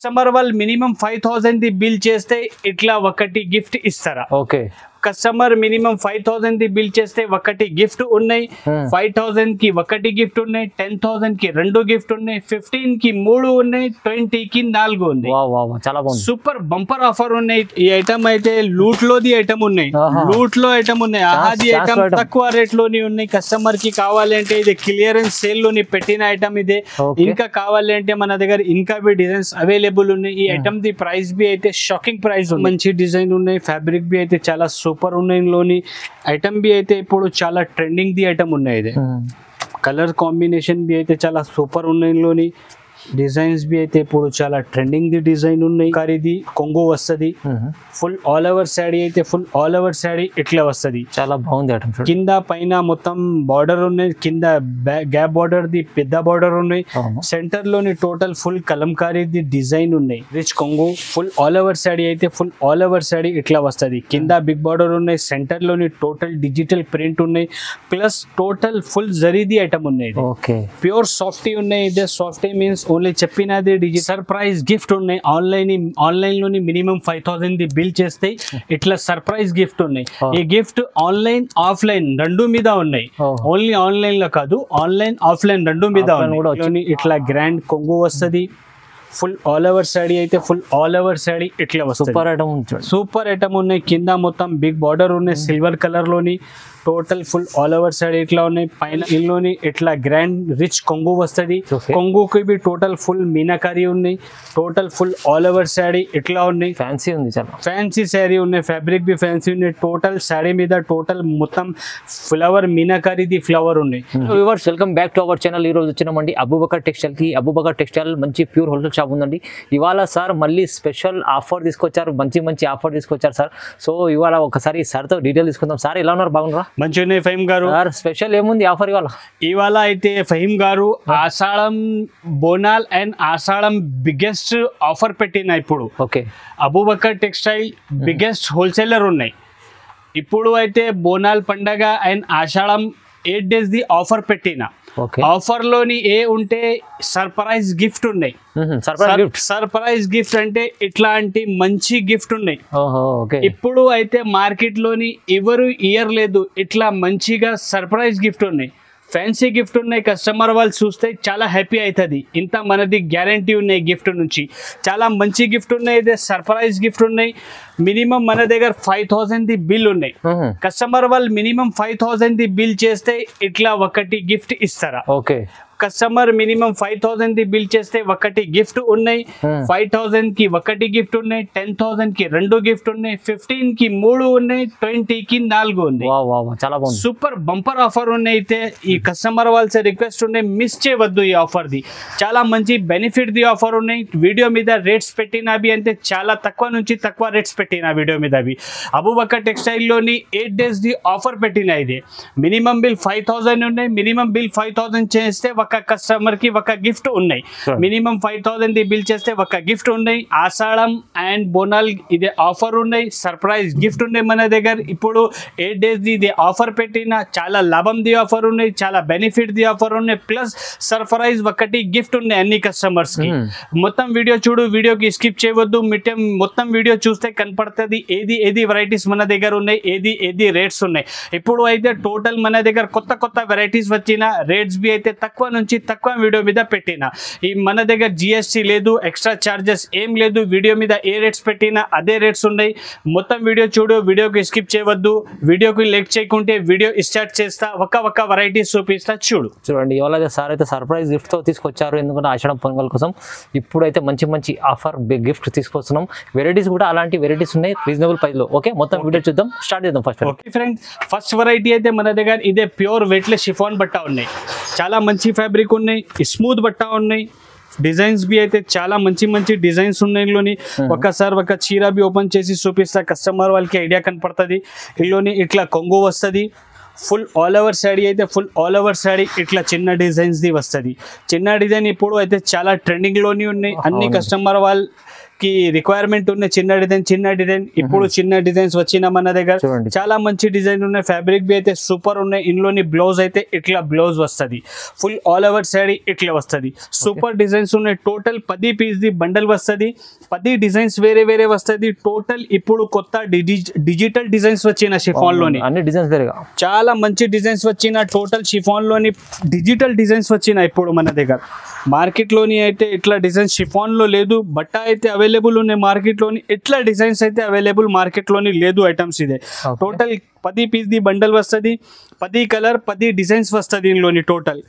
Customer వాళ్ళు minimum 5000 ది bill చేస్తే ఇట్లా ఒకటి గిఫ్ట్ ఇస్తారా? ఓకే, కస్టమర్ మినిమం 5000 ది బిల్ చేస్తే ఒకటి గిఫ్ట్ ఉన్నాయి, 5000 కి ఒకటి గిఫ్ట్ ఉన్నాయి, 10000 కి 2 గిఫ్ట్ ఉన్నాయి, 15 కి 3 ఉన్నాయి, 20 కి 4 ఉన్నాయి. చాలా బాగుంది, సూపర్ బంపర్ ఆఫర్ ఉన్నాయి. ఈ ఐటమ్ అయితే లూట్ లోది ఐటమ్ ఉన్నాయి, లూట్ లో ఐటమ్ ఉన్నాయి. ఆహాది ఐటమ్ తక్కువ రేట్ లోని ఉన్నాయి. కస్టమర్ కి కావాలంటే ఇది క్లియరెన్స్ సేల్ లోని పెట్టిన ఐటమ్ ఇదే. ఇంకా కావాలంటే మన దగ్గర ఇంకా బి డిజైన్స్ అవైలబుల్ ఉన్నాయి. ఈ ఐటమ్ ది ప్రైస్ బి అయితే షాకింగ్ ప్రైస్, మంచి డిజైన్ ఉన్నాయి. ఫ్యాబ్రిక్ బి అయితే చాలా సూపర్ ఉన్నాయి. లోని ఐటమ్ బి అయితే ఇప్పుడు చాలా ట్రెండింగ్ ది ఐటమ్ ఉన్నాయి. ఇది కలర్ కాంబినేషన్ బి అయితే చాలా సూపర్ ఉన్నాయి. లోని డిజైన్స్ బి అయితే ఇప్పుడు చాలా ట్రెండింగ్ ది డిజైన్ ఉన్నాయి. ఇది కొంగు వస్తుంది, ఫుల్ ఆల్ ఓవర్ శారీ అయితే ఫుల్ ఆల్ ఓవర్ శారీ ఇట్లా వస్తుంది. చాలా బాగుంది ఐటమ్. కింద పైన మొత్తం బార్డర్ ఉన్నాయి, కింద గ్యాప్ బార్డర్ ది పెద్ద బార్డర్ ఉన్నాయి. సెంటర్ లోని total full Kalamkari the design ఉన్నాయి. రిచ్ కొంగు ఫుల్ ఆల్ ఓవర్ శారీ అయితే ఫుల్ ఆల్ ఓవర్ శారీ ఇట్లా వస్తుంది. కింద బిగ్ బార్డర్ ఉన్నాయి, సెంటర్ లోని టోటల్ డిజిటల్ ప్రింట్ ఉన్నాయి, ప్లస్ టోటల్ ఫుల్ జరీది ఐటమ్ ఉన్నాయి. ప్యూర్ సాఫ్టీ ఉన్నాయి. ఇదే సాఫ్టీ మీన్స్ ఓన్లీ చెప్పినది డిజిటల్ సర్ప్రైజ్ గిఫ్ట్ ఉన్నాయి. ఆన్లైన్ లోని మినిమం 5000 ది బిల్ చేస్తే ఇట్లా సర్ప్రైజ్ గిఫ్ట్ ఉన్నాయి. ఈ గిఫ్ట్ ఆన్లైన్ ఆఫ్లైన్ రెండు మీద ఉన్నాయి. ఓన్లీ ఆన్లైన్ లో కాదు, ఆన్లైన్ ఆఫ్లైన్ రెండు మీద ఉన్నాయి. ఇట్లా గ్రాండ్ కొంగు వస్తుంది. ఫుల్ ఆల్ ఓవర్ శారీ అయితే ఫుల్ ఆల్ ఓవర్ శారీ ఇట్లా వస్తుంది. సూపర్ ఐటమ్ ఉన్నాయి. కింద మొత్తం బిగ్ బార్డర్ ఉన్నాయి సిల్వర్ కలర్ లోని. Total full all over sari ఇట్లా ఉన్నాయి. పైన ఇల్లోని ఇట్లా గ్రాండ్ రిచ్ కొంగు వస్తుంది. కొంగుకి బి టోటల్ ఫుల్ మీనాకారీ ఉన్నాయి. Total full all over sari ఇట్లా ఉన్నాయి. ఫ్యాన్సీ ఉంది, చాలా ఫ్యాన్సీ శారీ ఉన్నాయి. ఫ్యాబ్రిక్ బి ఫ్యాన్సీ ఉన్నాయి. టోటల్ శారీ మీద టోటల్ మొత్తం ఫ్లవర్ మీనాకారీది ఫ్లవర్ ఉన్నాయి. Viewers, welcome back to our channel. ఈ రోజు వచ్చినామండి అబూబకర్ టెక్స్టైల్ కి. అబూబకర్ టెక్స్టైల్ మంచి ప్యూర్ హోల్సేల్ షాప్ ఉందండి. ఇవాళ సార్ మళ్ళీ స్పెషల్ ఆఫర్ తీసుకొచ్చారు, మంచి ఆఫర్ తీసుకొచ్చారు సార్. సో ఇవాళ ఒకసారి సార్తో డీటెయిల్ తీసుకుందాం. సార్ ఎలా ఉన్నారు? బాగున్నారా? మంచిగానే ఫహీం గారు. స్పెషల్ ఏముంది ఆఫర్ ఇవాళ అయితే ఫహీం గారు Ashadham Bonal and Ashadham biggest offer పెట్టిన ఇప్పుడు. Okay, Abubakar textile biggest wholesaler ఉన్నాయి. ఇప్పుడు అయితే బోనాల్ పండగ అండ్ ఆషాఢం 8 days ది ఆఫర్ పెట్టిన. ఆఫర్ లోని ఏ ఉంటే సర్ప్రైజ్ గిఫ్ట్ ఉన్నాయి. సర్ప్రైజ్ గిఫ్ట్ అంటే ఇట్లాంటి మంచి గిఫ్ట్ ఉన్నాయి. ఇప్పుడు అయితే మార్కెట్ లోని ఎవరు ఇయర్ లేదు ఇట్లా మంచిగా సర్ప్రైజ్ గిఫ్ట్ ఉన్నాయి, ఫ్యాన్సీ గిఫ్ట్ ఉన్నాయి. కస్టమర్ వాళ్ళు చూస్తే చాలా హ్యాపీ అవుతుంది. ఇంత మనది గ్యారంటీ ఉన్నాయి గిఫ్ట్ నుంచి. చాలా మంచి గిఫ్ట్ ఉన్నాయి. ఇదే సర్ప్రైజ్ గిఫ్ట్ ఉన్నాయి. మినిమం మన దగ్గర 5000 ది బిల్ ఉన్నాయి. కస్టమర్ వాళ్ళు మినిమం 5000 ది బిల్ చేస్తే ఇట్లా ఒకటి గిఫ్ట్ ఇస్తారా? ఓకే, కస్టమర్ మినిమం 5000 ది బిల్ చేస్తే ఒకటి గిఫ్ట్ ఉన్నాయి, 5000 కి ఒకటి గిఫ్ట్ ఉన్నాయి, 10000 కి 2 గిఫ్ట్ ఉన్నాయి, 15 కి 3 ఉన్నాయి, 20 కి 4 ఉన్నాయి. చాలా బాగుంది, సూపర్ బంపర్ ఆఫర్ ఉన్నాయి. అయితే ఈ కస్టమర్ వాళ్ళ రిక్వెస్ట్ ఉన్నాయి, మిస్ చేయవద్దు ఈ ఆఫర్ ది. చాలా మంచి బెనిఫిట్ ది ఆఫర్ ఉన్నాయి. వీడియో మీద రేట్స్ పెట్టినవి అంటే చాలా తక్కువ నుంచి తక్కువ రేట్స్ పెట్టిన వీడియో మీద. అబూబకర్ టెక్స్టైల్ లోని 8 days ది ఆఫర్ పెట్టిన. ఇది మినిమం బిల్ 5000 ఉన్నాయి. మినిమం బిల్ 5000 చేస్తే ఒక కస్టమర్ కి ఒక గిఫ్ట్ ఉన్నాయి. మినిమం 5000 ది బిల్ చేస్తే ఒక గిఫ్ట్ ఉన్నాయి. ఆషాఢం అండ్ బోనాల్ ఇదే ఆఫర్ ఉన్నాయి. సర్ప్రైజ్ గిఫ్ట్ ఉన్నాయి మన దగ్గర. ఇప్పుడు 8 days ది ఆఫర్ పెట్టిన. చాలా లాభం ది ఆఫర్ ఉన్నాయి, చాలా బెనిఫిట్ ది ఆఫర్ ఉన్నాయి. ప్లస్ సర్ప్రైజ్ ఒకటి గిఫ్ట్ ఉన్నాయి అన్ని కస్టమర్స్ కి. మొత్తం వీడియో చూడు, వీడియోకి స్కిప్ చేయవద్దు. మొత్తం వీడియో చూస్తే కనపడుతుంది ఏది వెరైటీస్ మన దగ్గర ఉన్నాయి, ఏది రేట్స్ ఉన్నాయి. ఇప్పుడు అయితే టోటల్ మన దగ్గర కొత్త వెరైటీస్ వచ్చిన. రేట్స్ బి అయితే తక్కువ నుంచి తక్కువ వీడియో మీద పెట్టిన. ఈ మన దగ్గర జిఎస్టీ లేదు, ఎక్స్ట్రా చార్జెస్ ఏం లేదు. వీడియో మీద ఏ రేట్స్ పెట్టినా అదే రేట్స్ ఉన్నాయి. మొత్తం వీడియో చూడు, వీడియోకి స్కిప్ చేయవద్దు. వీడియోకి లైక్ చేయకుంటే వీడియో స్టార్ట్ చేస్తా, ఒక వెరైటీస్ చూపిస్తా. చూడండి ఇవాళ సార్ అయితే సర్ప్రైజ్ గిఫ్ట్ తో తీసుకొచ్చారు. ఎందుకంటే ఆషాఢం పొంగల్ కోసం ఇప్పుడైతే మంచి ఆఫర్ గిఫ్ట్ తీసుకొస్తున్నాం. వెరైటీస్ కూడా అలాంటి వెరైటీస్ ఉన్నాయి రీజనబుల్ ప్రైస్ లో. ఓకే, మొత్తం వీడియో చూద్దాం, స్టార్ట్ చేద్దాం. ఫస్ట్ వెరైటీ అయితే మన దగ్గర ఇదే ప్యూర్ వెయిట్లెస్ షిఫాన్ బట్ట ఉన్నాయి. చాలా మంచి ఫ్యాబ్రిక్ ఉన్నాయి, స్మూత్ బట్ట ఉన్నాయి. డిజైన్స్ బి అయితే చాలా మంచి డిజైన్స్ ఉన్నాయి. ఇందులోని ఒకసారి ఒక చీర బి ఓపెన్ చేసి చూపిస్తా, కస్టమర్ వాళ్ళకి ఐడియా కనపడుతుంది. ఇందులోని ఇట్లా కొంగు వస్తుంది. ఫుల్ ఆల్ ఓవర్ శారీ అయితే ఫుల్ ఆల్ ఓవర్ శారీ ఇట్లా చిన్న డిజైన్స్ ది వస్తుంది. చిన్న డిజైన్ ఇప్పుడు అయితే చాలా ట్రెండింగ్ లోని ఉన్నాయి. అన్ని కస్టమర్ వాళ్ళు కి రిక్వైర్మెంట్ ఉన్న చిన్న డిజైన్ ఇప్పుడు చిన్న డిజైన్స్ వచ్చిన మన దగ్గర చూడండి. చాలా మంచి డిజైన్ ఉన్నాయి. ఫ్యాబ్రిక్ బి అయితే సూపర్ ఉన్నాయి. ఇందులోని బ్లౌజ్ అయితే ఇట్లా బ్లౌజ్ వస్తుంది. ఫుల్ ఆల్ ఓవర్ సారీ ఇట్లా వస్తుంది. సూపర్ డిజైన్స్ ఉన్నాయి. టోటల్ 10 పీస్ ది బండల్ వస్తుంది. 10 డిజైన్స్ వేరే వేరే వస్తుంది. టోటల్ ఇప్పుడు కొత్త డిజిటల్ డిజైన్స్ వచ్చిన షిఫాన్ లోని అన్ని డిజైన్స్ వేరేగా చాలా మంచి డిజైన్స్ వచ్చిన టోటల్ షిఫాన్ లోని డిజిటల్ డిజైన్స్ వచ్చిన ఇప్పుడు మన దగ్గర. మార్కెట్ లోని అయితే ఇట్లా డిజైన్స్ షిఫాన్ లో లేదు. బట్ట అయితే అవైలబుల్ ఉన్నాయి మార్కెట్ లోని. ఇట్లా డిజైన్స్ అయితే అవైలబుల్ మార్కెట్ లోని లేదు ఐటమ్స్. ఇదే టోటల్ 10 పీస్ ది బండల్ వస్తుంది. 10 కలర్ 10 డిజైన్స్ వస్తుంది ఇందులోని. టోటల్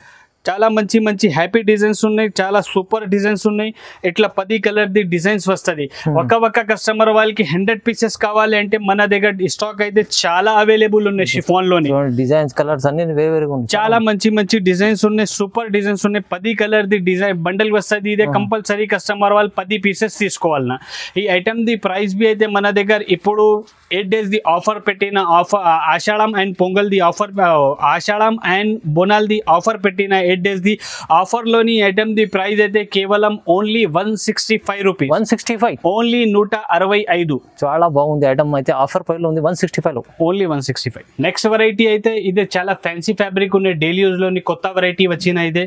చాలా మంచి మంచి హ్యాపీ డిజైన్స్ ఉన్నాయి. చాలా సూపర్ డిజైన్స్ ఉన్నాయి. ఇట్లా 10 కలర్ ది డిజైన్స్ వస్తుంది. ఒక్క కస్టమర్ వాళ్ళకి 100 పీసెస్ కావాలి అంటే మన దగ్గర స్టాక్ అయితే చాలా అవైలబుల్ ఉన్నాయి షిఫాన్ లోని. డిజైన్స్ కలర్స్ అన్ని వేరే వేరేగా ఉన్నాయి. చాలా మంచి మంచి డిజైన్స్ ఉన్నాయి. సూపర్ డిజైన్స్ ఉన్నాయి. 10 కలర్ ది డిజైన్ బండల్ వస్తుంది. ఇదే కంపల్సరీ కస్టమర్ వాళ్ళు 10 పీసెస్ తీసుకోవాలన్నా. ఈ ఐటమ్ ది ప్రైస్ బి అయితే మన దగ్గర ఇప్పుడు 8 days ది ఆఫర్ పెట్టిన ఆఫర్ ఆషాఢం అండ్ పొంగల్ ది ఆఫర్ ఆషాఢం అండ్ బోనాల్ ది ఆఫర్ పెట్టిన 8 days ది ఆఫర్ లోని ఐటమ్ ది ప్రైస్ అయితే కేవలం ఓన్లీ 165 రూపీస్. 165 ఓన్లీ 165. చాలా బాగుంది ఐటమ్ అయితే ఆఫర్ ప్రైస్ లో ఉంది 165 లో ఓన్లీ 165. నెక్స్ట్ వెరైటీ అయితే ఇదే చాలా ఫ్యాన్సీ ఫ్యాబ్రిక్ ఉన్న డైలీ యూజ్ లోని కొత్త వెరైటీ వచ్చిన ఇదే.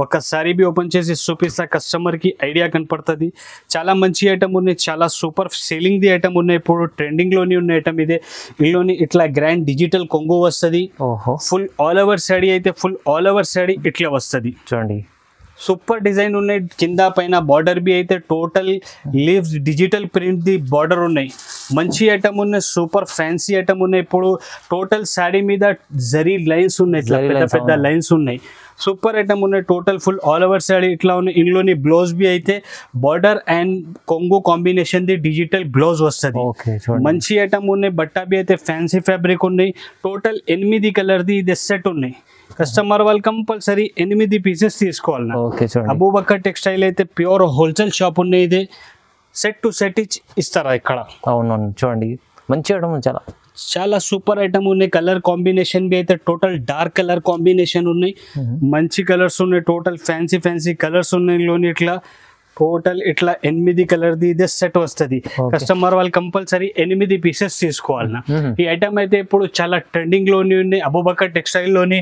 ఒక్కసారి బి ఓపెన్ చేసి చూపిస్తా కస్టమర్ కి ఐడియా కనపడుతుంది. చాలా మంచి ఐటమ్ ఉన్నాయి. చాలా సూపర్ సేలింగ్ ది ఐటమ్ ఉన్నాయి. ఇప్పుడు ట్రెండింగ్ లోని ఉన్న ఐటమ్ ఇదే. ఇందులోని ఇట్లా గ్రాండ్ డిజిటల్ కొంగు వస్తుంది. ఫుల్ ఆల్ ఓవర్ సాడీ అయితే ఫుల్ ఆల్ ఓవర్ సాడీ ఇట్లా వస్తుంది. చూడండి సూపర్ డిజైన్ ఉన్నాయి. కింద పైన బార్డర్ బి అయితే total leaves digital print the border ఉన్నాయి. మంచి ఐటమ్ ఉన్నాయి. సూపర్ ఫ్యాన్సీ ఐటమ్ ఉన్నాయి. ఇప్పుడు టోటల్ సాడీ మీద జరీ లైన్స్ ఉన్నాయి. ఇట్లా పెద్ద పెద్ద లైన్స్ ఉన్నాయి. సూపర్ ఐటమ్ ఉన్నాయి. Total full all over saree ఇట్లా ఉన్నాయి. ఇందులోని బ్లౌజ్ బి అయితే బార్డర్ అండ్ కొంగు కాంబినేషన్ ది డిజిటల్ బ్లౌజ్ వస్తుంది. మంచి ఐటమ్ ఉన్నాయి. బట్టా బి అయితే ఫ్యాన్సీ ఫ్యాబ్రిక్ ఉన్నాయి. టోటల్ 8 కలర్ ది ఇది సెట్ ఉన్నాయి. కస్టమర్ వాళ్ళు కంపల్సరీ 8 పీసెస్ తీసుకోవాలి. అబూబకర్ టెక్స్టైల్ అయితే ప్యూర్ హోల్సేల్ షాప్ ఉన్నాయి. ఇది సెట్ టు సెట్ ఇస్తారా ఇక్కడ. అవునవును చూడండి మంచి ఐటమ్ చాలా చాలా సూపర్ ఐటమ్ ఉన్నాయి. కలర్ కాంబినేషన్ బి అయితే టోటల్ డార్క్ కలర్ కాంబినేషన్ ఉన్నాయి. మంచి కలర్స్ ఉన్నాయి. టోటల్ ఫ్యాన్సీ ఫ్యాన్సీ కలర్స్ ఉన్నాయి. లోని ఇట్లా టోటల్ ఇట్లా 8 కలర్ ది ఇదే సెట్ వస్తుంది. కస్టమర్ వాళ్ళు కంపల్సరీ 8 పీసెస్ తీసుకోవాలన్నా. ఈ ఐటమ్ అయితే ఇప్పుడు చాలా ట్రెండింగ్ లోని ఉన్నాయి. అబూబకర్ టెక్స్టైల్ లోని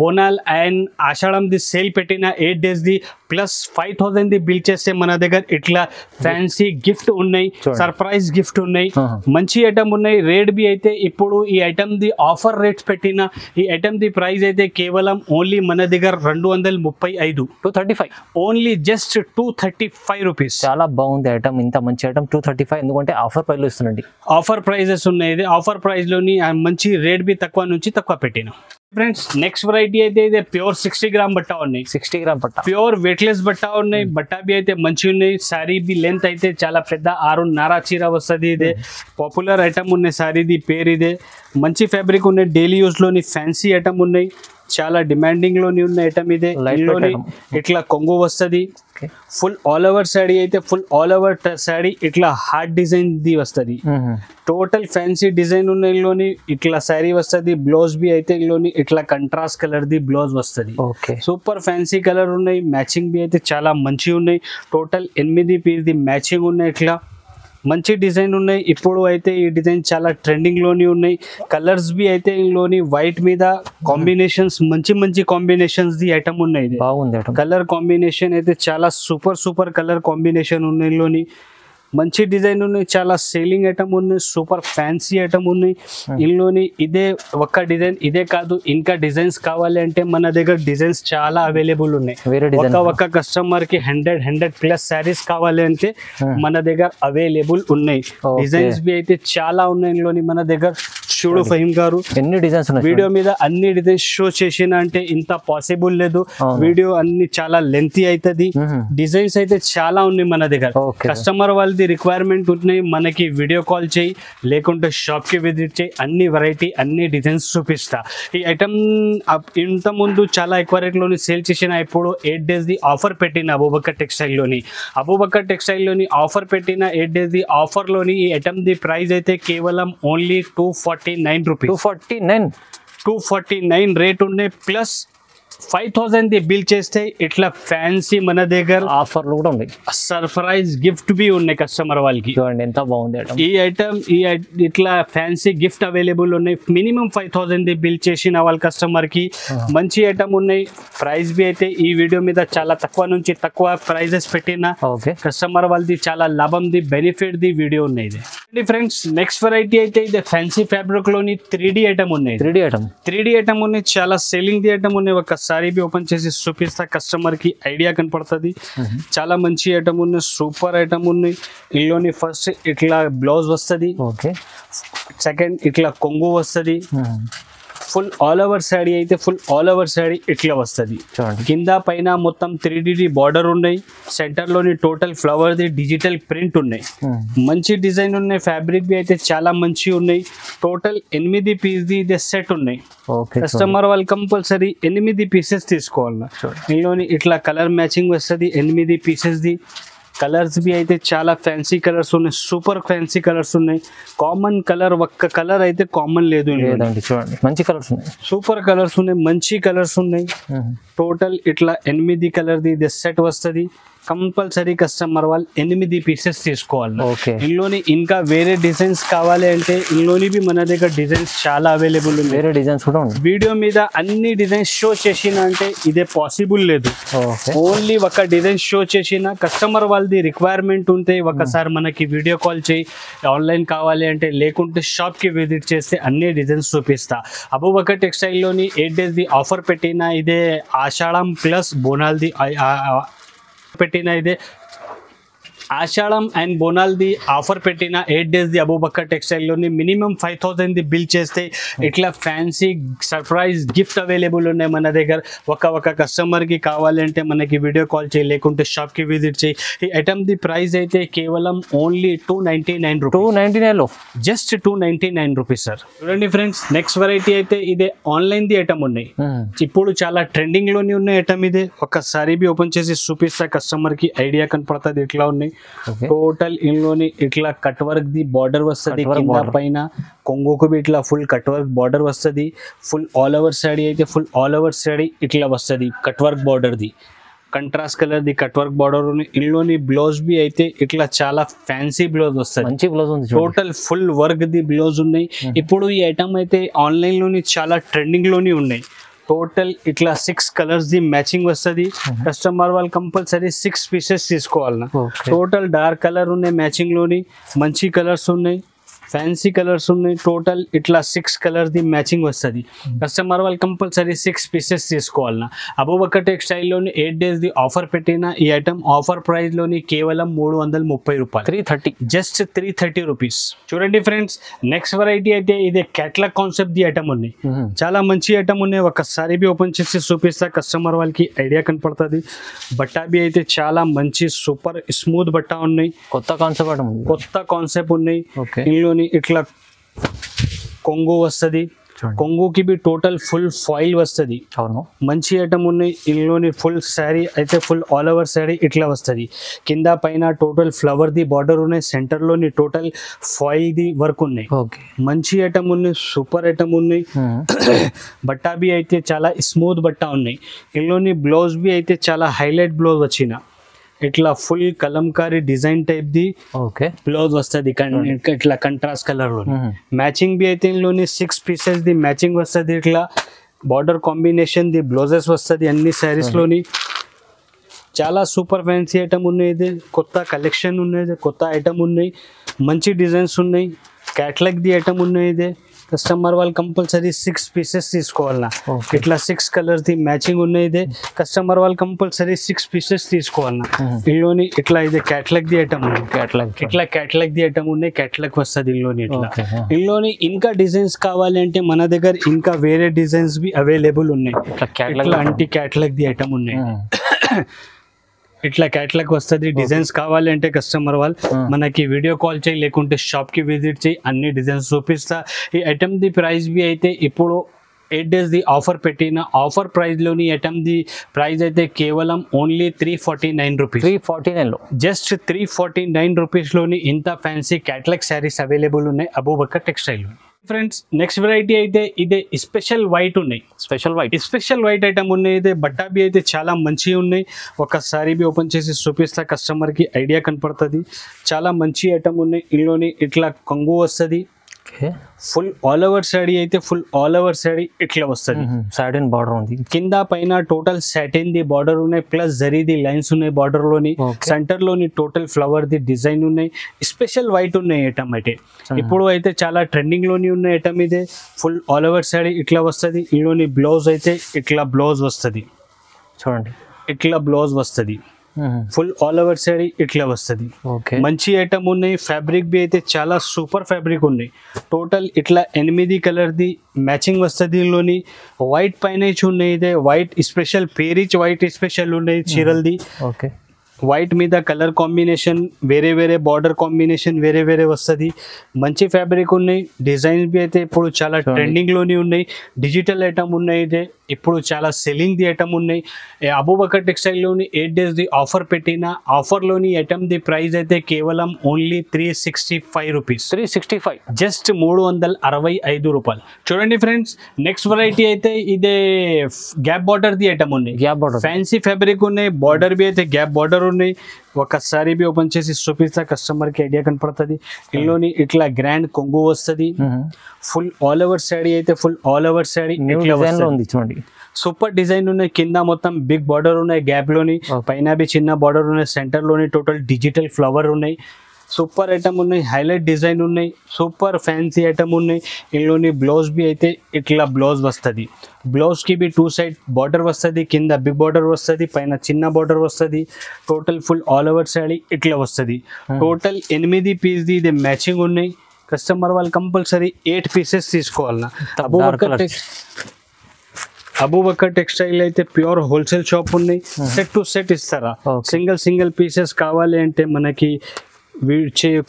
బోనాల్ అండ్ ఆషాఢం ది సేల్ పెట్టిన 8 days ది ప్లస్ 5000 ది బిల్ చేస్తే మన దగ్గర ఇట్లా ఫ్యాన్సీ గిఫ్ట్ ఉన్నాయి. సర్ప్రైజ్ గిఫ్ట్ ఉన్నాయి. మంచి ఐటమ్ ఉన్నాయి. రేట్ బి అయితే ఇప్పుడు ఈ ఐటమ్ ది ఆఫర్ రేట్స్ పెట్టిన ఈ ఐటమ్ ది ప్రైస్ అయితే కేవలం ఓన్లీ మన దగ్గర 235 235 ఓన్లీ జస్ట్ 235 రూపీస్. చాలా బాగుంది ఐటమ్. ఇంత మంచి ఐటమ్ 235 ఎందుకంటే ఆఫర్ ప్రైస్ లో ఇస్తుందండి. ఆఫర్ ప్రైజెస్ ఉన్నాయి. ఆఫర్ ప్రైస్ లోని మంచి రేట్ బి తక్కువ నుంచి తక్కువ పెట్టిన. ఫ్రెండ్స్ నెక్స్ట్ వెరైటీ అయితే ఇదే ప్యూర్ 60 గ్రామ్ బట్ట ఉన్నాయి. 60 గ్రామ్ బట్ట ప్యూర్ వెయిట్లెస్ బట్ట ఉన్నాయి. బట్టా బి అయితే మంచిగా ఉన్నాయి. సారీ బి లెంత్ అయితే చాలా పెద్ద 6.5 చీర వస్తుంది. ఇదే పాపులర్ ఐటమ్ ఉన్నాయి. సారీది పేరు ఇదే. మంచి ఫ్యాబ్రిక్ ఉన్నాయి. డైలీ యూస్ లోని ఫ్యాన్సీ ఐటమ్ ఉన్నాయి. చాలా డిమాండింగ్ లోని ఉన్న ఐటమ్ ఇదే. ఇట్లా కొంగు వస్తుంది. ఫుల్ ఆల్ ఓవర్ సాడీ అయితే ఫుల్ ఆల్ ఓవర్ సాడీ ఇట్లా హార్ట్ డిజైన్ ది వస్తుంది. టోటల్ ఫ్యాన్సీ డిజైన్ ఉన్న ఇందులోని ఇట్లా సారీ వస్తుంది. బ్లౌజ్ బి అయితే ఇందులోని ఇట్లా కంట్రాస్ట్ కలర్ ది బ్లౌజ్ వస్తుంది. సూపర్ ఫ్యాన్సీ కలర్ ఉన్నాయి. మ్యాచింగ్ బి అయితే చాలా మంచిగా ఉన్నాయి. టోటల్ 8 పీస్ ది మ్యాచింగ్ ఉన్నాయి. ఇట్లా మంచి డిజైన్ ఉన్నాయి. ఇప్పుడు అయితే ఈ డిజైన్ చాలా ట్రెండింగ్ లోని ఉన్నాయి. కలర్స్ బి అయితే ఇందులోని వైట్ మీద కాంబినేషన్స్ మంచి మంచి కాంబినేషన్స్ ది ఐటమ్ ఉన్నాయి. కలర్ కాంబినేషన్ అయితే చాలా సూపర్ కలర్ కాంబినేషన్ ఉన్నాయి. ఇందులోని మంచి డిజైన్ ఉన్నాయి. చాలా సేలింగ్ ఐటమ్ ఉన్నాయి. సూపర్ ఫ్యాన్సీ ఐటమ్ ఉన్నాయి. ఇందులోని ఇదే ఒక్క డిజైన్ ఇదే కాదు ఇంకా డిజైన్స్ కావాలి అంటే మన దగ్గర డిజైన్స్ చాలా అవైలబుల్ ఉన్నాయి. ఒక్క కస్టమర్ కి 100 ప్లస్ శారీస్ కావాలి అంటే మన దగ్గర అవైలబుల్ ఉన్నాయి. డిజైన్స్ బి అయితే చాలా ఉన్నాయి. ఇందులోని మన దగ్గర చూడు ఫహీం గారు ఎన్ని డిజైన్స్ వీడియో మీద అన్ని డిజైన్స్ షో చేసిన అంటే ఇంత పాసిబుల్ లేదు. వీడియో అన్ని చాలా లెంతీ అవుతుంది. డిజైన్స్ అయితే చాలా ఉన్నాయి మన దగ్గర. కస్టమర్ వాళ్ళది రిక్వైర్మెంట్ ఉన్నాయి. మనకి వీడియో కాల్ చేయి లేకుంటే షాప్ కి విజిట్ చేయి. అన్ని వెరైటీ అన్ని డిజైన్స్ చూపిస్తా. ఈ ఐటమ్ ఇంత ముందు చాలా ఎక్కువ రేట్ లోని సేల్ చేసిన ఇప్పుడు 8 days ది ఆఫర్ పెట్టిన అబూబకర్ టెక్స్టైల్ లోని ఆఫర్ పెట్టిన 8 days ది ఆఫర్ లోని ఈ ఐటమ్ ది ప్రైస్ అయితే కేవలం ఓన్లీ 249 రూపీస్. 249 రేట్ ఉన్నాయి. ప్లస్ 5000 ది బిల్ చేస్తే ఇట్లా ఫ్యాన్సీ మన దగ్గర ఆఫర్లు కూడా ఉన్నాయి. సర్ప్రైజ్ గిఫ్ట్ బి ఉన్నాయి కస్టమర్ వాళ్ళకి. చూడండి ఎంత బాగుంది ఐటమ్. ఈ ఐటమ్ ఇట్లా ఫ్యాన్సీ గిఫ్ట్ అవైలబుల్ ఉన్నాయి. మినిమం 5000 ది బిల్ చేసిన వాళ్ళ కస్టమర్ కి మంచి ఐటమ్ ఉన్నాయి. ప్రైస్ బి అయితే ఈ వీడియో మీద చాలా తక్కువ నుంచి తక్కువ ప్రైజెస్ పెట్టిన ఓకే కస్టమర్ వాళ్ళది చాలా లాభం ది బెనిఫిట్ ది వీడియో ఉన్నాయి. ఇది ఫ్రెండ్స్ నెక్స్ట్ వెరైటీ అయితే ఇది ఫ్యాన్సీ ఫ్యాబ్రిక్ లోని 3D ఐటమ్ ఉన్నాయి. 3D ఐటమ్ ఉన్నాయి. చాలా సేలింగ్ ది ఐటమ్ ఉన్నాయి. ఒకసారి బి ఓపెన్ చేసి చూపిస్తా కస్టమర్ కి ఐడియా కనపడుతుంది. చాలా మంచి ఐటమ్ ఉన్నాయి. సూపర్ ఐటమ్ ఉన్నాయి. ఇందులోని ఫస్ట్ ఇట్లా బ్లౌజ్ వస్తుంది. ఓకే సెకండ్ ఇట్లా కొంగు వస్తుంది. ఫుల్ ఆల్ ఓవర్ శాడీ అయితే ఫుల్ ఆల్ ఓవర్ శాడీ ఇట్లా వస్తుంది. కింద పైన మొత్తం 3D బార్డర్ ఉన్నాయి. సెంటర్ లోని total flower the digital print ఉన్నాయి. మంచి డిజైన్ ఉన్నాయి. ఫ్యాబ్రిక్ బి అయితే చాలా మంచి ఉన్నాయి. టోటల్ 8 పీస్ ది ఇదే సెట్ ఉన్నాయి. కస్టమర్ వాళ్ళు కంపల్సరీ 8 పీసెస్ తీసుకోవాలి. ఇందులోని ఇట్లా కలర్ మ్యాచింగ్ వస్తుంది. 8 పీసెస్ ది కలర్స్ బి అయితే చాలా ఫ్యాన్సీ కలర్స్ ఉన్నాయి. సూపర్ ఫ్యాన్సీ కలర్స్ ఉన్నాయి. కామన్ కలర్ ఒక్క కలర్ అయితే కామన్ లేదు. చూడండి మంచి కలర్స్ ఉన్నాయి. సూపర్ కలర్స్ ఉన్నాయి. మంచి కలర్స్ ఉన్నాయి. టోటల్ ఇట్లా 8 కలర్ ది సెట్ వస్తుంది. కంపల్సరీ కస్టమర్ వాళ్ళు 8 పీసెస్ తీసుకోవాలి. ఇందులోని ఇంకా వేరే డిజైన్స్ కావాలి అంటే ఇందులోని బి మన దగ్గర డిజైన్స్ చాలా అవైలబుల్ ఉంది. వేరే డిజైన్స్ కూడా ఉన్నాయి. వీడియో మీద అన్ని డిజైన్స్ షో చేసిన అంటే ఇదే పాసిబుల్ లేదు. ఓన్లీ ఒక డిజైన్ షో చేసిన కస్టమర్ వాళ్ళది రిక్వైర్మెంట్ ఉంటే ఒకసారి మనకి వీడియో కాల్ చేయి ఆన్లైన్ కావాలి అంటే, లేకుంటే షాప్ కి విజిట్ చేస్తే అన్ని డిజైన్స్ చూపిస్తా. అబూబకర్ టెక్స్టైల్ లోని 8 days ది ఆఫర్ పెట్టిన ఇదే ఆషాఢం ప్లస్ బోనాల్ది పెట్టిన ఇదే ఆషాఢం అండ్ బోనాల్ది ఆఫర్ పెట్టిన 8 days ది అబూబకర్ టెక్స్టైల్లోని మినిమం 5000 ది బిల్ చేస్తే ఇట్లా ఫ్యాన్సీ సర్ప్రైజ్ గిఫ్ట్ అవైలబుల్ ఉన్నాయి మన దగ్గర. ఒక కస్టమర్కి కావాలంటే మనకి వీడియో కాల్ చేయి, లేకుంటే షాప్కి విజిట్ చేయి. ఈ ఐటమ్ ది ప్రైస్ అయితే కేవలం only 299 rupees. 299 just 299 rupees sir. చూడండి ఫ్రెండ్స్ నెక్స్ట్ వెరైటీ అయితే ఇదే ఆన్లైన్ ది ఐటమ్ ఉన్నాయి. ఇప్పుడు చాలా ట్రెండింగ్ లోని ఉన్న ఐటమ్ ఇదే. ఒకసారి బి ఓపెన్ చేసి చూపిస్తా కస్టమర్ కి ఐడియా కనపడుతుంది ఎట్లా ఉన్నాయి. టోటల్ ఇందులోని ఇట్లా కట్ వర్క్ ది బార్డర్ వస్తుంది. కింద పైన కొంగుకు బి ఇట్లా ఫుల్ కట్ వర్క్ బార్డర్ వస్తుంది. ఫుల్ ఆల్ ఓవర్ శాడీ అయితే ఫుల్ ఆల్ ఓవర్ శాడీ ఇట్లా వస్తుంది. Cut work border the contrast colour the cut work border. ఇందులోని బ్లౌజ్ బి అయితే ఇట్లా చాలా ఫ్యాన్సీ బ్లౌజ్ వస్తుంది. మంచి బ్లౌజ్ ఉంది. టోటల్ ఫుల్ వర్క్ ది బ్లౌజ్ ఉన్నాయి. ఇప్పుడు ఈ ఐటమ్ అయితే ఆన్లైన్ లోని చాలా ట్రెండింగ్ లోని ఉన్నాయి. టోటల్ ఇట్లా 6 కలర్స్ ది మ్యాచింగ్ వస్తుంది. కస్టమర్ వాళ్ళు కంపల్సరీ 6 పీసెస్ తీసుకోవాలి. టోటల్ డార్క్ కలర్ ఉన్నాయి. మ్యాచింగ్ లోని మంచి కలర్స్ ఉన్నాయి. ఫ్యాన్సీ కలర్స్ ఉన్నాయి. టోటల్ ఇట్లా 6 కలర్ ది మ్యాచింగ్ వస్తుంది. కస్టమర్ వాళ్ళు కంపల్సరీ 6 పీసెస్ తీసుకోవాలి. అబూబకర్ టెక్స్టైల్లోని 8 days ది ఆఫర్ పెట్టిన ఈ ఐటమ్ ఆఫర్ ప్రైస్ లోని కేవలం 330 రూపాయలు. 330 జస్ట్ 330 రూపీస్. చూడండి ఫ్రెండ్స్ నెక్స్ట్ వెరైటీ అయితే ఇదే క్యాట్లాగ్ కాన్సెప్ట్ ది ఐటమ్ ఉన్నాయి. చాలా మంచి ఐటమ్ ఉన్నాయి. ఒకసారి బి ఓపెన్ చేసి చూపిస్తా కస్టమర్ వాళ్ళకి ఐడియా కనపడుతుంది. బట్ట బి అయితే చాలా మంచి సూపర్ స్మూత్ బట్ట ఉన్నాయి. కొత్త కాన్సెప్ట్ ఉన్నాయి. ఇందులో ఇట్లా కొంగు వస్తుంది. కొంగుకి బి టోటల్ ఫుల్ ఫాయిల్ వస్తుంది. మంచి ఐటమ్ ఉన్నాయి. ఇందులోని ఫుల్ శారీ అయితే ఫుల్ ఆల్ ఓవర్ శారీ ఇట్లా వస్తుంది. కింద పైన టోటల్ ఫ్లవర్ ది బార్డర్ ఉన్నాయి. సెంటర్ లోని టోటల్ ఫాయిల్ ది వర్క్ ఉన్నాయి. మంచి ఐటమ్ ఉన్నాయి. సూపర్ ఐటమ్ ఉన్నాయి. బట్టా బి అయితే చాలా స్మూత్ బట్ట ఉన్నాయి. ఇందులోని బ్లౌజ్ బి అయితే చాలా హైలైట్ బ్లౌజ్ వచ్చిన ఇట్లా full Kalamkari design type the blouse వస్తుంది. ఇట్లా కంట్రాస్ట్ కలర్ లో మ్యాచింగ్ బి అయితే ఇందులోని 6 పీసెస్ ది మ్యాచింగ్ వస్తుంది. ఇట్లా బార్డర్ కాంబినేషన్ ది బ్లౌజెస్ వస్తుంది అన్ని శారీస్ లోని. చాలా సూపర్ ఫ్యాన్సీ ఐటమ్ ఉన్నాయి. ఇది కొత్త కలెక్షన్ ఉన్నాయి. కొత్త ఐటమ్ ఉన్నాయి. మంచి డిజైన్స్ ఉన్నాయి. క్యాటలాగ్ ది ఐటమ్ ఉన్నాయి. ఇదే కస్టమర్ వాళ్ళు కంపల్సరీ 6 పీసెస్ తీసుకోవాలన్నా. ఇట్లా 6 కలర్స్ ది మ్యాచింగ్ ఉన్నాయి. ఇదే కస్టమర్ వాళ్ళు కంపల్సరీ 6 పీసెస్ తీసుకోవాలన్నా. ఇందులోని ఇట్లా ఇదే క్యాటలాగ్ ది ఐటమ్ ఉంది. ఇట్లా క్యాటలాగ్ ది ఐటమ్ ఉన్నాయి. క్యాటలాగ్ వస్తుంది ఇందులోని. ఇట్లా ఇందులోని ఇంకా డిజైన్స్ కావాలి అంటే మన దగ్గర ఇంకా వేరే డిజైన్స్ బి అవైలబుల్ ఉన్నాయి. ఇట్లా అంటి క్యాటలాగ్ ది ఐటమ్ ఉన్నాయి. ఇట్లా క్యాటలాగ్ వస్తుంది. డిజైన్స్ కావాలి అంటే కస్టమర్ వాళ్ళు మనకి వీడియో కాల్ చేయి, లేకుంటే షాప్ కి విజిట్ చేయి. అన్ని డిజైన్స్ చూపిస్తా. ఈ ఐటమ్ ది ప్రైస్ బి అయితే ఇప్పుడు 8 days ది ఆఫర్ పెట్టిన ఆఫర్ ప్రైస్ లోని ఐటమ్ ది ప్రైస్ అయితే కేవలం ఓన్లీ 349 రూపీస్. 349 లో జస్ట్ 349 రూపీస్ లోని ఇంత ఫ్యాన్సీ క్యాటలాగ్ శారీస్ అవైలబుల్ ఉన్నాయి Abu Bakr textile. Friends next variety అయితే ఇదే స్పెషల్ వైట్ ఉన్నాయి. స్పెషల్ వైట్ ఐటమ్ ఉన్నాయి. అయితే బట్టాబీ అయితే చాలా మంచిగా ఉన్నాయి. ఒకసారి బి ఓపెన్ చేసి చూపిస్తా కస్టమర్కి ఐడియా కనపడుతుంది. చాలా మంచి ఐటమ్ ఉన్నాయి. ఇందులోని ఇట్లా కొంగు వస్తుంది. ఫుల్ ఆల్ ఓవర్ సాడీ అయితే ఫుల్ ఆల్ ఓవర్ సాడీ ఇట్లా వస్తుంది. సాటిన్ బార్డర్ ఉంది. కింద పైన టోటల్ సాటిన్ ది బార్డర్ ఉన్నాయి. ప్లస్ జరీది లైన్స్ ఉన్నాయి బార్డర్ లోని. సెంటర్ లోని టోటల్ ఫ్లవర్ ది డిజైన్ ఉన్నాయి. స్పెషల్ వైట్ ఉన్నాయి ఐటమ్ అయితే. ఇప్పుడు అయితే చాలా ట్రెండింగ్ లోని ఉన్న ఐటమ్ ఇదే. ఫుల్ ఆల్ ఓవర్ సాడీ ఇట్లా వస్తుంది. ఇందులోని బ్లౌజ్ అయితే ఇట్లా బ్లౌజ్ వస్తుంది. చూడండి ఇట్లా బ్లౌజ్ వస్తుంది. ఫుల్ ఆల్ ఓవర్ సాడీ ఇట్లా వస్తుంది. మంచి ఐటమ్ ఉన్నాయి. ఫ్యాబ్రిక్ బి అయితే చాలా సూపర్ ఫ్యాబ్రిక్ ఉన్నాయి. టోటల్ ఇట్లా 8 కలర్ది మ్యాచింగ్ వస్తుంది. ఇందులోని వైట్ పైన ఉన్నాయి. ఇదే వైట్ స్పెషల్ పేరిచ్ వైట్ స్పెషల్ ఉన్నాయి చీరలది. ఓకే వైట్ మీద కలర్ కాంబినేషన్ వేరే వేరే బార్డర్ కాంబినేషన్ వేరే వేరే వస్తుంది. మంచి ఫ్యాబ్రిక్ ఉన్నాయి. డిజైన్స్ బి అయితే ఇప్పుడు చాలా ట్రెండింగ్ లోని ఉన్నాయి. డిజిటల్ ఐటమ్ ఉన్నాయి. ఇదే ఇప్పుడు చాలా సెల్లింగ్ ది ఐటమ్ ఉన్నాయి. అబూబకర్ టెక్స్టైల్ లోని 8 days ది ఆఫర్ పెట్టిన ఆఫర్ లోని ఐటమ్ ది ప్రైస్ అయితే కేవలం ఓన్లీ 365 రూపీస్. 365 జస్ట్ 365 రూపాయలు. చూడండి ఫ్రెండ్స్ నెక్స్ట్ వెరైటీ అయితే ఇదే గ్యాప్ బార్డర్ ది ఐటమ్ ఉన్నాయి. గ్యాప్ బార్డర్ ఫ్యాన్సీ ఫ్యాబ్రిక్ ఉన్నాయి. బార్డర్ బి అయితే గ్యాప్ బార్డర్ ఉన్నాయి. ఒకసారి బి ఓపెన్ చేసి చూపిస్తా కస్టమర్ కి ఐడియా కనపడుతుంది. ఇందులోని ఇట్లా గ్రాండ్ కొంగు వస్తుంది. ఫుల్ ఆల్ ఓవర్ సాడీ అయితే ఫుల్ ఆల్ ఓవర్ సాడీ ఉంది. చూడండి సూపర్ డిజైన్ ఉన్నాయి. కింద మొత్తం బిగ్ బార్డర్ ఉన్నాయి. గ్యాప్ లోని పైన బి చిన్న బార్డర్ ఉన్నాయి. సెంటర్ లోని టోటల్ డిజిటల్ ఫ్లవర్ ఉన్నాయి. సూపర్ ఐటమ్ ఉన్నాయి. హైలైట్ డిజైన్ ఉన్నాయి. సూపర్ ఫ్యాన్సీ ఐటమ్ ఉన్నాయి. ఇందులోని బ్లౌజ్ బి అయితే ఇట్లా బ్లౌజ్ వస్తుంది. బ్లౌజ్ కి బి 2 side బార్డర్ వస్తుంది. కింద బిగ్ బార్డర్ వస్తుంది. పైన చిన్న బార్డర్ వస్తుంది. Total full all over saree ఇట్లా వస్తుంది. టోటల్ 8 పీస్ ది ఇది మ్యాచింగ్ ఉన్నాయి. కస్టమర్ వాళ్ళు కంపల్సరీ 8 pieces తీసుకోవాలన్నా. అబూబకర్ టెక్స్టైల్ అయితే ప్యూర్ హోల్సేల్ షాప్ ఉన్నాయి. సెట్ టు సెట్ ఇస్తారా. సింగిల్ పీసెస్ కావాలి అంటే మనకి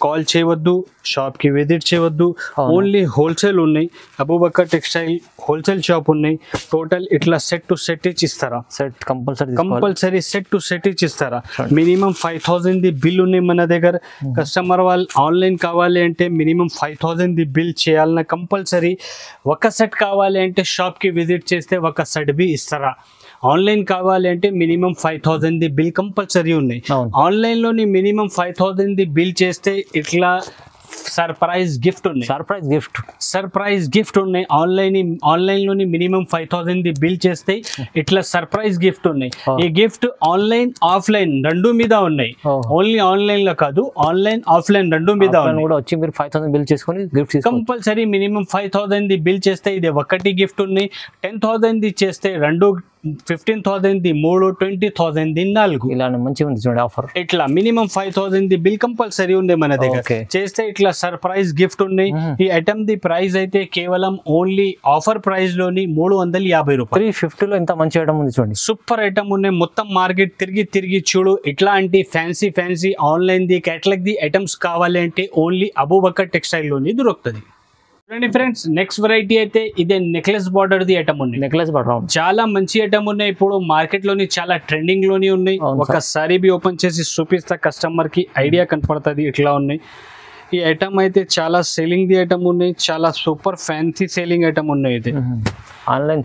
కాల్ చేయవద్దు. షాప్ కి విజిట్ చేయవద్దు. ఓన్లీ హోల్సేల్ ఉన్నాయి. అబూబకర్ టెక్స్టైల్ హోల్సేల్ షాప్ ఉన్నాయి. టోటల్ ఇట్లా సెట్ టు సెట్ ఇచ్చి ఇస్తారా. Set compulsory set to set ఇచ్చి ఇస్తారా. మినిమం 5000 ది బిల్ ఉన్నాయి మన దగ్గర. కస్టమర్ వాళ్ళు ఆన్లైన్ కావాలి అంటే మినిమం 5000 ది బిల్ చేయాలన్నా కంపల్సరీ. ఒక సెట్ కావాలి అంటే షాప్ కి విజిట్ చేస్తే ఒక సెట్ బి ఇస్తారా. ఆన్లైన్ కావాలి అంటే మినిమం 5000 ది బిల్ కంపల్సరీ ఉన్నాయి. ఆన్లైన్ లోని మినిమం 5000 ది బిల్ చేస్తే ఇట్లా సర్ప్రైజ్ గిఫ్ట్ ఉన్నాయి. సర్ప్రైజ్ గిఫ్ట్ ఉన్నాయి. ఆన్లైన్ లోని మినిమం 5000 ది బిల్ చేస్తే ఇట్లా సర్ప్రైజ్ గిఫ్ట్ ఉన్నాయి. ఈ గిఫ్ట్ ఆన్లైన్ ఆఫ్లైన్ రెండు మీద ఉన్నాయి. ఓన్లీ ఆన్లైన్ లో కాదు, ఆన్లైన్ ఆఫ్లైన్ రెండు మీద వచ్చి మీరు 5000 బిల్ చేసుకొని గిఫ్ట్ కంపల్సరీ మినిమం 5000 ది బిల్ చేస్తే ఇది ఒకటి గిఫ్ట్ ఉన్నాయి. 10,000 ది చేస్తే రెండు, 15,000 ది 3, 20,000 ది 4. ఇలా మంచిగా ఉంది చూడండి ఆఫర్. ఇట్లా మినిమం 5000 ది బిల్ కంపల్సరీ ఉంది మన దగ్గర. చేస్తే ఇట్లా సర్ప్రైజ్ గిఫ్ట్ ఉన్నాయి. ఈ ఐటమ్ ది ప్రైస్ అయితే కేవలం ఓన్లీ ఆఫర్ ప్రైస్ లోని 350 రూపాయలు. 350 లో ఇంత మంచి ఐటమ్ ఉంది చూడండి. సూపర్ ఐటమ్ ఉన్నాయి. మొత్తం మార్కెట్ తిరిగి చూడు. ఇట్లాంటి ఫ్యాన్సీ ఆన్లైన్ ది కేటలాగ్ ది ఐటమ్స్ కావాలి అంటే ఓన్లీ అబూబకర్ టెక్స్టైల్ లోని దొరుకుతుంది. చూడండి ఫ్రెండ్స్ నెక్స్ట్ వెరైటీ అయితే ఇదే నెక్లెస్ బార్డర్ ది ఐటమ్ ఉంది. నెక్లెస్ బార్డర్ చాలా మంచి ఐటమ్ ఉన్నాయి. ఇప్పుడు మార్కెట్ లోని చాలా ట్రెండింగ్ లోని ఉన్నాయి. ఒకసారి బి ఓపెన్ చేసి చూపిస్తా కస్టమర్ కి ఐడియా కనపడుతుంది ఇట్లా ఉన్నాయి. ఈ ఐటమ్ అయితే చాలా సేలింగ్ ది ఐటమ్ ఉన్నాయి. చాలా సూపర్ ఫ్యాన్సీ సేలింగ్ ఐటమ్ ఉన్నాయి. ఇది ఆన్లైన్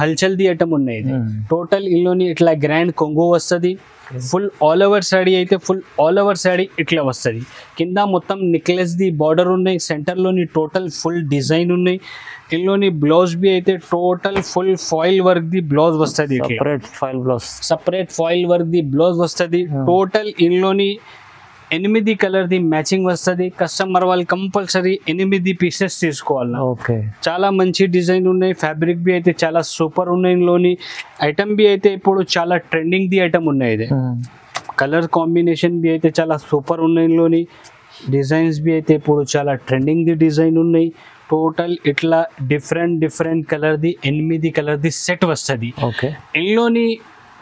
హల్చల్ ది ఐటమ్ ఉన్నాయి. ఇది టోటల్ ఇందులోని ఇట్లా గ్రాండ్ కొంగు వస్తుంది. ఫుల్ ఆల్ ఓవర్ సాడీ అయితే ఫుల్ ఆల్ ఓవర్ సాడీ ఇట్లా వస్తుంది. కింద మొత్తం నెక్లెస్ ది బార్డర్ ఉన్నాయి. సెంటర్ లోని టోటల్ ఫుల్ డిజైన్ ఉన్నాయి. ఇందులోని బ్లౌజ్ బి అయితే టోటల్ ఫుల్ ఫాయిల్ వర్క్ ది బ్లౌజ్ వస్తుంది. సపరేట్ ఫాయిల్ వర్క్ ది బ్లౌజ్ వస్తుంది. టోటల్ ఇందులోని 8 కలర్ ది మ్యాచింగ్ వస్తుంది. కస్టమర్ వాళ్ళు కంపల్సరీ 8 పీసెస్ తీసుకోవాలి. చాలా మంచి డిజైన్ ఉన్నాయి. ఫ్యాబ్రిక్ బి అయితే చాలా సూపర్ ఉన్నాయి. ఇందులోని ఐటమ్ బి అయితే ఇప్పుడు చాలా ట్రెండింగ్ ది ఐటమ్ ఉన్నాయి. ఇది కలర్ కాంబినేషన్ బి అయితే చాలా సూపర్ ఉన్నాయి. ఇందులోని డిజైన్స్ బి అయితే ఇప్పుడు చాలా ట్రెండింగ్ ది డిజైన్ ఉన్నాయి. టోటల్ ఇట్లా different colour the 8 colour the set వస్తుంది. ఇందులోని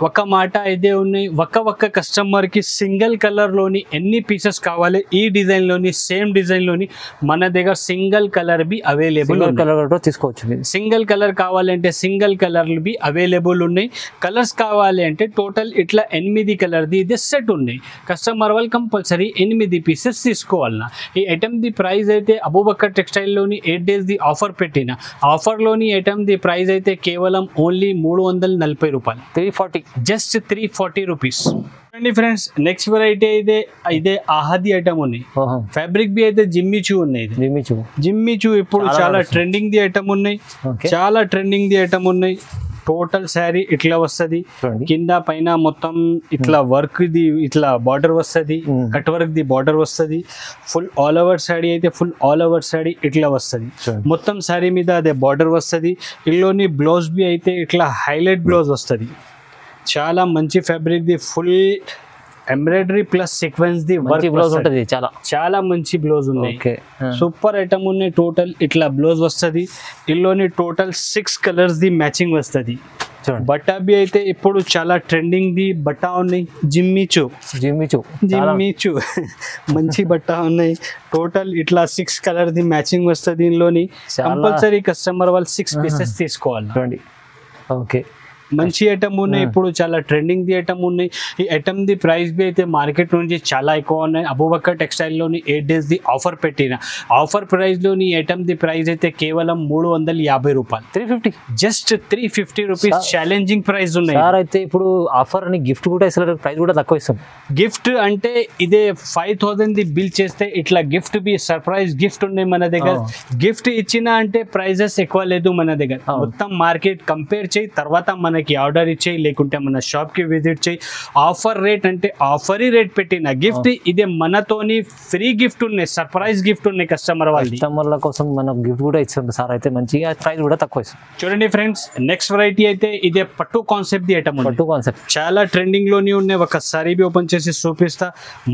ఒక మాట అయితే ఉన్నాయి, ఒక్క కస్టమర్కి సింగిల్ కలర్లోని ఎన్ని పీసెస్ కావాలి ఈ డిజైన్లోని సేమ్ డిజైన్లోని మన దగ్గర single colour be available colour తీసుకోవచ్చు మీరు. సింగిల్ కలర్ కావాలంటే సింగిల్ కలర్లు బి అవైలబుల్ ఉన్నాయి. కలర్స్ కావాలి అంటే టోటల్ ఇట్లా 8 కలర్ది ఇది సెట్ ఉన్నాయి. కస్టమర్ వాళ్ళు కంపల్సరీ 8 పీసెస్ తీసుకోవాలన్నా. ఈ ఐటమ్ది ప్రైస్ అయితే అబూబకర్ టెక్స్టైల్లోని 8 డేస్ది ఆఫర్ పెట్టిన ఆఫర్లోని ఐటమ్ది ప్రైస్ అయితే కేవలం ఓన్లీ 340 రూపాయలు, 340, జస్ట్ 340 రూపీస్. చూడండి ఫ్రెండ్స్, నెక్స్ట్ వెరైటీ అయితే ఇదే ఆహాది ఐటమ్ ఉన్నాయి. ఫ్యాబ్రిక్ బి అయితే జిమ్మిచూ ఉన్నాయి. జిమ్మిచూ ఇప్పుడు చాలా ట్రెండింగ్ ది ఐటమ్ ఉన్నాయి. చాలా ట్రెండింగ్ ది ఐటమ్ ఉన్నాయి. టోటల్ శారీ ఇట్లా వస్తుంది, కింద పైన మొత్తం ఇట్లా వర్క్ ది ఇట్లా బార్డర్ వస్తుంది, కట్ వర్క్ ది బార్డర్ వస్తుంది. ఫుల్ ఆల్ ఓవర్ శారీ అయితే ఫుల్ ఆల్ ఓవర్ శారీ ఇట్లా వస్తుంది. మొత్తం శారీ మీద అదే బార్డర్ వస్తుంది. ఇల్లోని బ్లౌజ్ బి అయితే ఇట్లా హైలైట్ బ్లౌజ్ వస్తుంది. చాలా మంచి fabric the, full embroidery plus sequence the work blouse ఉంటుంది. చాలా మంచి బ్లౌజ్ ఉన్నాయి. సూపర్ ఐటమ్ ఉన్నాయి. టోటల్ ఇట్లా బ్లౌజ్ వస్తుంది. ఇల్లోని టోటల్ 6 కలర్స్ ది మ్యాచింగ్ వస్తుంది. బట్టా బి అయితే ఇప్పుడు చాలా ట్రెండింగ్ ది బట్టా ఉన్నాయి. జిమ్మిచూ మంచి బట్టా ఉన్నాయి. టోటల్ ఇట్లా 6 కలర్ ది మ్యాచింగ్ వస్తుంది. దీనిలోని కంపల్సరీ కస్టమర్ వాళ్ళు 6 పీసెస్ తీసుకోవాలి. ఓకే, మంచి ఐటమ్ ఉన్నాయి. ఇప్పుడు చాలా ట్రెండింగ్ ది ఐటమ్ ఉన్నాయి. ఈ ఐటమ్ ది ప్రైస్ బి అయితే మార్కెట్ నుంచి చాలా ఎక్కువ ఉన్నాయి. అబూబకర్ టెక్స్టైల్లోని 8 డేస్ ది ఆఫర్ పెట్టిన ఆఫర్ ప్రైస్లోని ఈ ఐటమ్ ది ప్రైస్ అయితే కేవలం 350 రూపాయలు, 350, జస్ట్ 350 రూపీస్. ఛాలెంజింగ్ ప్రైస్ ఉన్నాయి. అయితే ఇప్పుడు ఆఫర్ అని గిఫ్ట్ కూడా ఇస్తారు, ప్రైస్ కూడా తక్కువ ఇస్తాం. గిఫ్ట్ అంటే ఇదే 5000 ది బిల్ చేస్తే ఇట్లా గిఫ్ట్ బి సర్ప్రైజ్ గిఫ్ట్ ఉన్నాయి మన దగ్గర. గిఫ్ట్ ఇచ్చిన అంటే ప్రైజెస్ ఎక్కువ లేదు మన దగ్గర. మొత్తం మార్కెట్ కంపేర్ చేయి, తర్వాత మనకి ఆర్డర్ ఇచ్చేయి, లేకుంటే మన షాప్ కి విజిట్ చేయి. ఆఫర్ రేట్ అంటే ఆఫర్ రేట్ పెట్టిన గిఫ్ట్ ఇదే మనతోని ఫ్రీ గిఫ్ట్ ఉన్నాయి, సర్ప్రైజ్ గిఫ్ట్ ఉన్నాయి కస్టమర్ కస్టమర్ల కోసం మనం గిఫ్ట్ కూడా ఇస్తాం సార్. అయితే మంచిగా ప్రైస్ కూడా తక్కువ ఇస్తాం. చూడండి ఫ్రెండ్స్, నెక్స్ట్ వెరైటీ అయితే ఇదే పట్టు కాన్సెప్ట్ ది ఐటమ్. పట్టు కాన్సెప్ట్ చాలా ట్రెండింగ్ లోని ఉన్నాయి. ఒకసారి బి ఓపెన్ చేసి చూపిస్తా.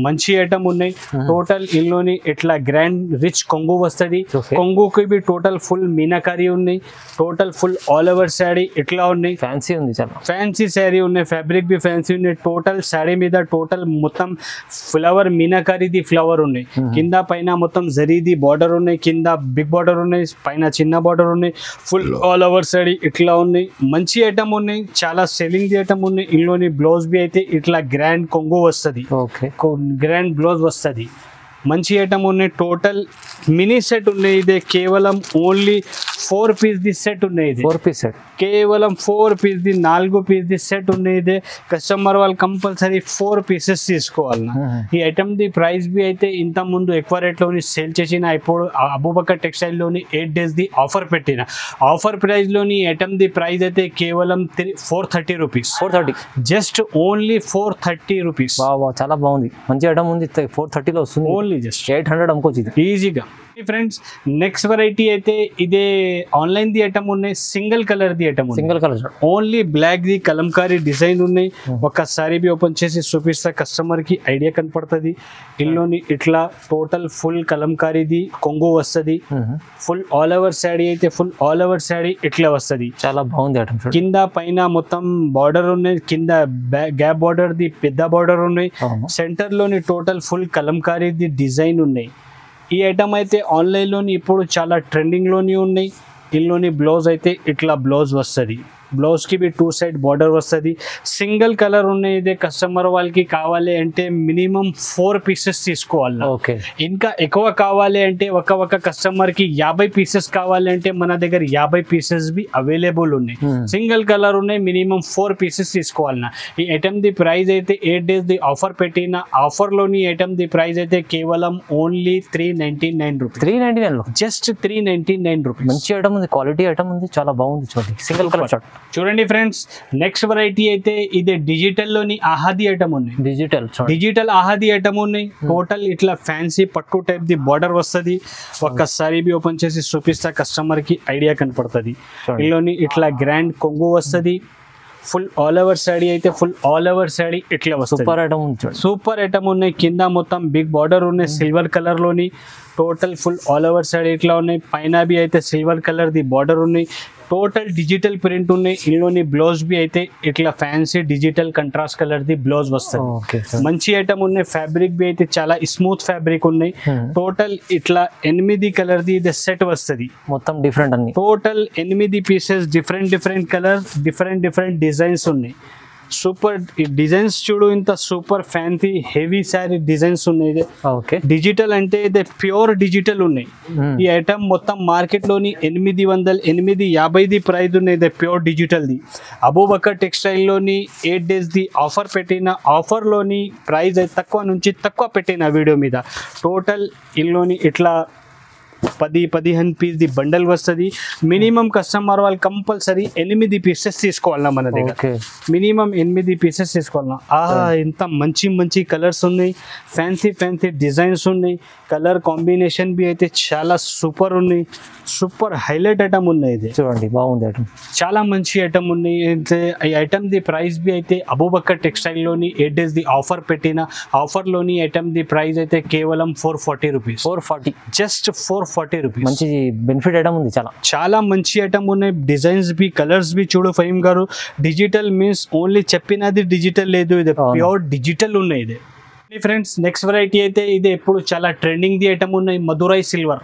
మంచి ఐటమ్ ఉన్నాయి. టోటల్ ఇల్లోని ఇట్లా గ్రాండ్ రిచ్ కొంగు వస్తుంది. కొంగుకి బి టోటల్ ఫుల్ మీనాకారి ఉన్నాయి. Total full all over sari ఇట్లా ఉన్నాయి. ఫ్యాన్సీ ఉంది, చాలా ఫ్యాన్సీ శారీ ఉన్నాయి. ఫ్యాబ్రిక్ బి ఫ్యాన్సీ ఉన్నాయి. టోటల్ శారీ మీద టోటల్ మొత్తం ఫ్లవర్ మీనాకారిది ఫ్లవర్ ఉన్నాయి. కింద పైన మొత్తం జరీది బార్డర్ ఉన్నాయి. కింద బిగ్ బార్డర్ ఉన్నాయి, పైన చిన్న బార్డర్ ఉన్నాయి. ఫుల్ ఆల్ ఓవర్ శారీ ఇట్లా ఉన్నాయి. మంచి ఐటమ్ ఉన్నాయి. చాలా సెల్లింగ్ ది ఐటమ్ ఉన్నాయి. ఇందులోని బ్లౌజ్ బి అయితే ఇట్లా గ్రాండ్ కొంగు వస్తుంది, గ్రాండ్ బ్లౌజ్ వస్తుంది. మంచి ఐటమ్ ఉన్నాయి. టోటల్ మినీ సెట్ ఉన్నాయి. ఇదే కేవలం ఓన్లీ 4 పీస్ ది సెట్ ఉన్నాయి. ఇది 4 పీస్ సెట్, కేవలం 4 పీస్ ది 4 పీస్ ది సెట్ ఉన్నాయి. ఇదే కస్టమర్ వాళ్ళు కంపల్సరీ 4 పీసెస్ తీసుకోవాలి. ఈ ఐటమ్ ది ప్రైస్ బి అయితే ఇంత ముందు ఎక్కువ రేట్లోని సేల్ చేసిన, ఇప్పుడు అబూబకర్ టెక్స్టైల్లోని 8 డేస్ ది ఆఫర్ పెట్టిన ఆఫర్ ప్రైస్లోని ఈ ఐటమ్ ది ప్రైస్ అయితే కేవలం 430 రూపీస్, 430, జస్ట్ ఓన్లీ 430 రూపీస్. చాలా బాగుంది, మంచి ఐటమ్ ఉంది. 430లో వస్తుంది. ఓన్లీ జస్ట్ 800 అమ్ముకోవచ్చు ఇది ఈజీగా. ఫ్రెండ్స్, నెక్స్ట్ వెరైటీ అయితే ఇదే ఆన్లైన్ ది ఐటమ్ ఉన్నాయి. సింగిల్ కలర్ ది item, single colour only black ది కలంకారీ డిజైన్ ఉన్నాయి. ఒక్కసారి బి ఓపెన్ చేసి చూపిస్తా, కస్టమర్ కి ఐడియా కనపడుతుంది. ఇల్లోని ఇట్లా టోటల్ ఫుల్ కలంకారీది కొంగు వస్తుంది. ఫుల్ ఆల్ ఓవర్ శారీ అయితే ఫుల్ ఆల్ ఓవర్ శారీ ఇట్లా వస్తుంది. చాలా బాగుంది ఐటమ్. కింద పైన మొత్తం బార్డర్ ఉన్నాయి. కింద గ్యాప్ బార్డర్ ది పెద్ద బార్డర్ ఉన్నాయి. సెంటర్ లోని టోటల్ ఫుల్ కలంకారీది డిజైన్ ఉన్నాయి. ఈ ఐటమ్ అయితే ఆన్లైన్లోని ఇప్పుడు చాలా ట్రెండింగ్లోని ఉన్నాయి. ఇందులోని బ్లౌజ్ అయితే ఇట్లా బ్లౌజ్ వస్తుంది. బ్లౌజ్కి బి 2 సైడ్ బార్డర్ వస్తుంది. సింగిల్ కలర్ ఉన్నాయి. ఇదే కస్టమర్ వాళ్ళకి కావాలి అంటే మినిమం 4 పీసెస్ తీసుకోవాలి. ఓకే, ఇంకా ఎక్కువ కావాలి అంటే ఒక కస్టమర్కి 50 పీసెస్ కావాలి అంటే మన దగ్గర 50 పీసెస్ బి అవైలబుల్ ఉన్నాయి. సింగిల్ కలర్ ఉన్నాయి. మినిమం 4 పీసెస్ తీసుకోవాలన్నా. ఈ ఐటమ్ ది ప్రైస్ అయితే 8 డేస్ ది ఆఫర్ పెట్టిన ఆఫర్లోని ఐటమ్ ది ప్రైస్ అయితే కేవలం ఓన్లీ 399 రూపీస్, 399, జస్ట్ 399 రూపీస్. మంచి ఐటమ్ ఉంది, క్వాలిటీ ఐటమ్ ఉంది, చాలా బాగుంది. చూడండి, సింగిల్ కలర్ షర్ట్. చూడండి ఫ్రెండ్స్, నెక్స్ట్ వెరైటీ అయితే ఇదే డిజిటల్ లోని ఆహాది ఐటమ్ ఉన్నాయి. డిజిటల్ ఆహాది ఐటమ్ ఉన్నాయి. టోటల్ ఇట్లా ఫ్యాన్సీ పట్టు టైప్ ది బార్డర్ వస్తుంది. ఒక్కసారి బి ఓపెన్ చేసి చూపిస్తా, కస్టమర్ కి ఐడియా కనపడుతుంది. ఇందులోని ఇట్లా గ్రాండ్ కొంగు వస్తుంది. ఫుల్ ఆల్ ఓవర్ శారీ అయితే ఫుల్ ఆల్ ఓవర్ శారీ ఇట్లా వస్తుంది. సూపర్ ఐటమ్ ఉన్నాయి. కింద మొత్తం బిగ్ బార్డర్ ఉన్నాయి సిల్వర్ కలర్ లోని. Total full all over sari ఇట్లా ఉన్నాయి. పైన బి అయితే సిల్వర్ కలర్ ది బార్డర్ ఉన్నాయి. టోటల్ డిజిటల్ ప్రింట్ ఉన్నాయి. ఇందులోని బ్లౌజ్ బి అయితే ఇట్లా fancy digital contrast colour the blouse వస్తుంది. ఓకే మంచి ఐటమ్ ఉన్నాయి. ఫ్యాబ్రిక్ బి అయితే చాలా స్మూత్ ఫ్యాబ్రిక్ ఉన్నాయి. టోటల్ ఇట్లా 8 కలర్ ది ఇది సెట్ వస్తుంది. మొత్తం డిఫరెంట్ అన్ని. Total 8 pieces different colour different designs ఉన్నాయి. సూపర్ డిజైన్స్ చూడు, ఇంత super fancy heavy sari designs ఉన్నాయి. ఓకే డిజిటల్ అంటే ఇది ప్యూర్ డిజిటల్ ఉన్నాయి. ఈ ఐటమ్ మొత్తం మార్కెట్ లోని 850 ప్రైస్ ఉన్నాయి pure digital the. Abu Bakr textile లోని 8 days ది ఆఫర్ పెట్టిన ఆఫర్ లోని ప్రైస్ తక్కువ నుంచి తక్కువ పెట్టిన వీడియో మీద. టోటల్ ఇందులోని ఇట్లా 10-15 పీస్ ది బండల్ వస్తుంది. మినిమం కస్టమర్ వాళ్ళు కంపల్సరీ 8 పీసెస్ తీసుకోవాలన్నా మన దగ్గర. మినిమం 8 పీసెస్ తీసుకోవాలన్నా. ఇంత మంచి కలర్స్ ఉన్నాయి. ఫ్యాన్సీ డిజైన్స్ ఉన్నాయి. కలర్ కాంబినేషన్ బి అయితే చాలా సూపర్ ఉన్నాయి. సూపర్ హైలైట్ ఐటమ్ ఉన్నాయి. ఇది చూడండి బాగుంది ఐటమ్, చాలా మంచి ఐటమ్ ఉన్నాయి. అయితే ఈ ఐటమ్ ది ప్రైస్ బి అయితే అబూబకర్ టెక్స్టైల్ లోని 8 days ది ఆఫర్ పెట్టిన ఆఫర్ లోని ఐటమ్ ది ప్రైస్ అయితే కేవలం 440 రూపీస్. 440 just 440 rupees. మంచి బెనిఫిట్ ఐటమ్ ఉంది. చాలా మంచి ఐటమ్ ఉన్నాయి. డిజైన్స్ బి కలర్స్ బి చూడు ఫహీమ్ గారు. డిజిటల్ మీన్స్ ఓన్లీ చెప్పినది డిజిటల్ లేదు, ఇది ప్యూర్ డిజిటల్ ఉన్నాయి. ఇది ఫ్రెండ్స్ నెక్స్ట్ వెరైటీ అయితే ఇది ఎప్పుడు చాలా ట్రెండింగ్ ది ఐటమ్ ఉన్నాయి. మధురై సిల్వర్.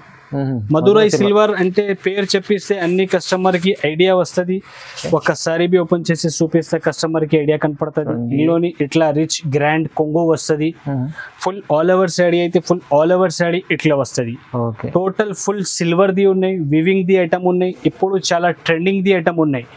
మధురై సిల్వర్ అంటే పేరు చెప్పిస్తే అన్ని కస్టమర్ కి ఐడియా వస్తుంది. ఒక్కసారి బి ఓపెన్ చేసి చూపిస్తే కస్టమర్ కి ఐడియా కనపడుతుంది. ఇందులోని ఇట్లా రిచ్ గ్రాండ్ కొంగో వస్తుంది. ఫుల్ ఆల్ ఓవర్ సాడీ అయితే ఫుల్ ఆల్ ఓవర్ సాడీ ఇట్లా వస్తుంది. టోటల్ ఫుల్ సిల్వర్ ది ఉన్నాయి. వివింగ్ ది ఐటమ్ ఉన్నాయి. ఇప్పుడు చాలా ట్రెండింగ్ ది ఐటమ్ ఉన్నాయి.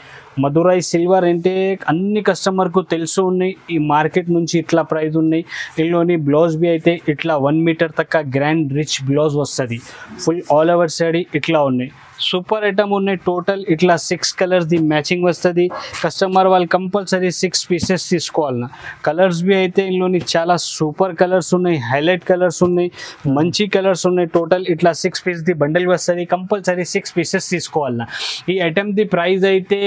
మధురై సిల్వర్ అంటే అన్ని కస్టమర్కు తెలుసు ఉన్నాయి. ఈ మార్కెట్ నుంచి ఇట్లా ప్రైస్ ఉన్నాయి. ఇందులోని బ్లౌజ్ బి అయితే ఇట్లా 1 మీటర్ తక్క గ్రాండ్ రిచ్ బ్లౌజ్ వస్తుంది. ఫుల్ ఆల్ ఓవర్ సాడీ ఇట్లా ఉన్నాయి. సూపర్ ఐటమ్ ఉన్నాయి. టోటల్ ఇట్లా 6 కలర్స్ ది మ్యాచింగ్ వస్తుంది. కస్టమర్ వాళ్ళు కంపల్సరీ 6 పీసెస్ తీసుకోవాలన్నా. కలర్స్ బి అయితే ఇందులోని చాలా సూపర్ కలర్స్ ఉన్నాయి. హైలైట్ కలర్స్ ఉన్నాయి. మంచి కలర్స్ ఉన్నాయి. టోటల్ ఇట్లా 6 పీస్ ది బండిల్ వస్తుంది. కంపల్సరీ 6 పీసెస్ తీసుకోవాలన్నా. ఈ ఐటమ్ ది ప్రైస్ అయితే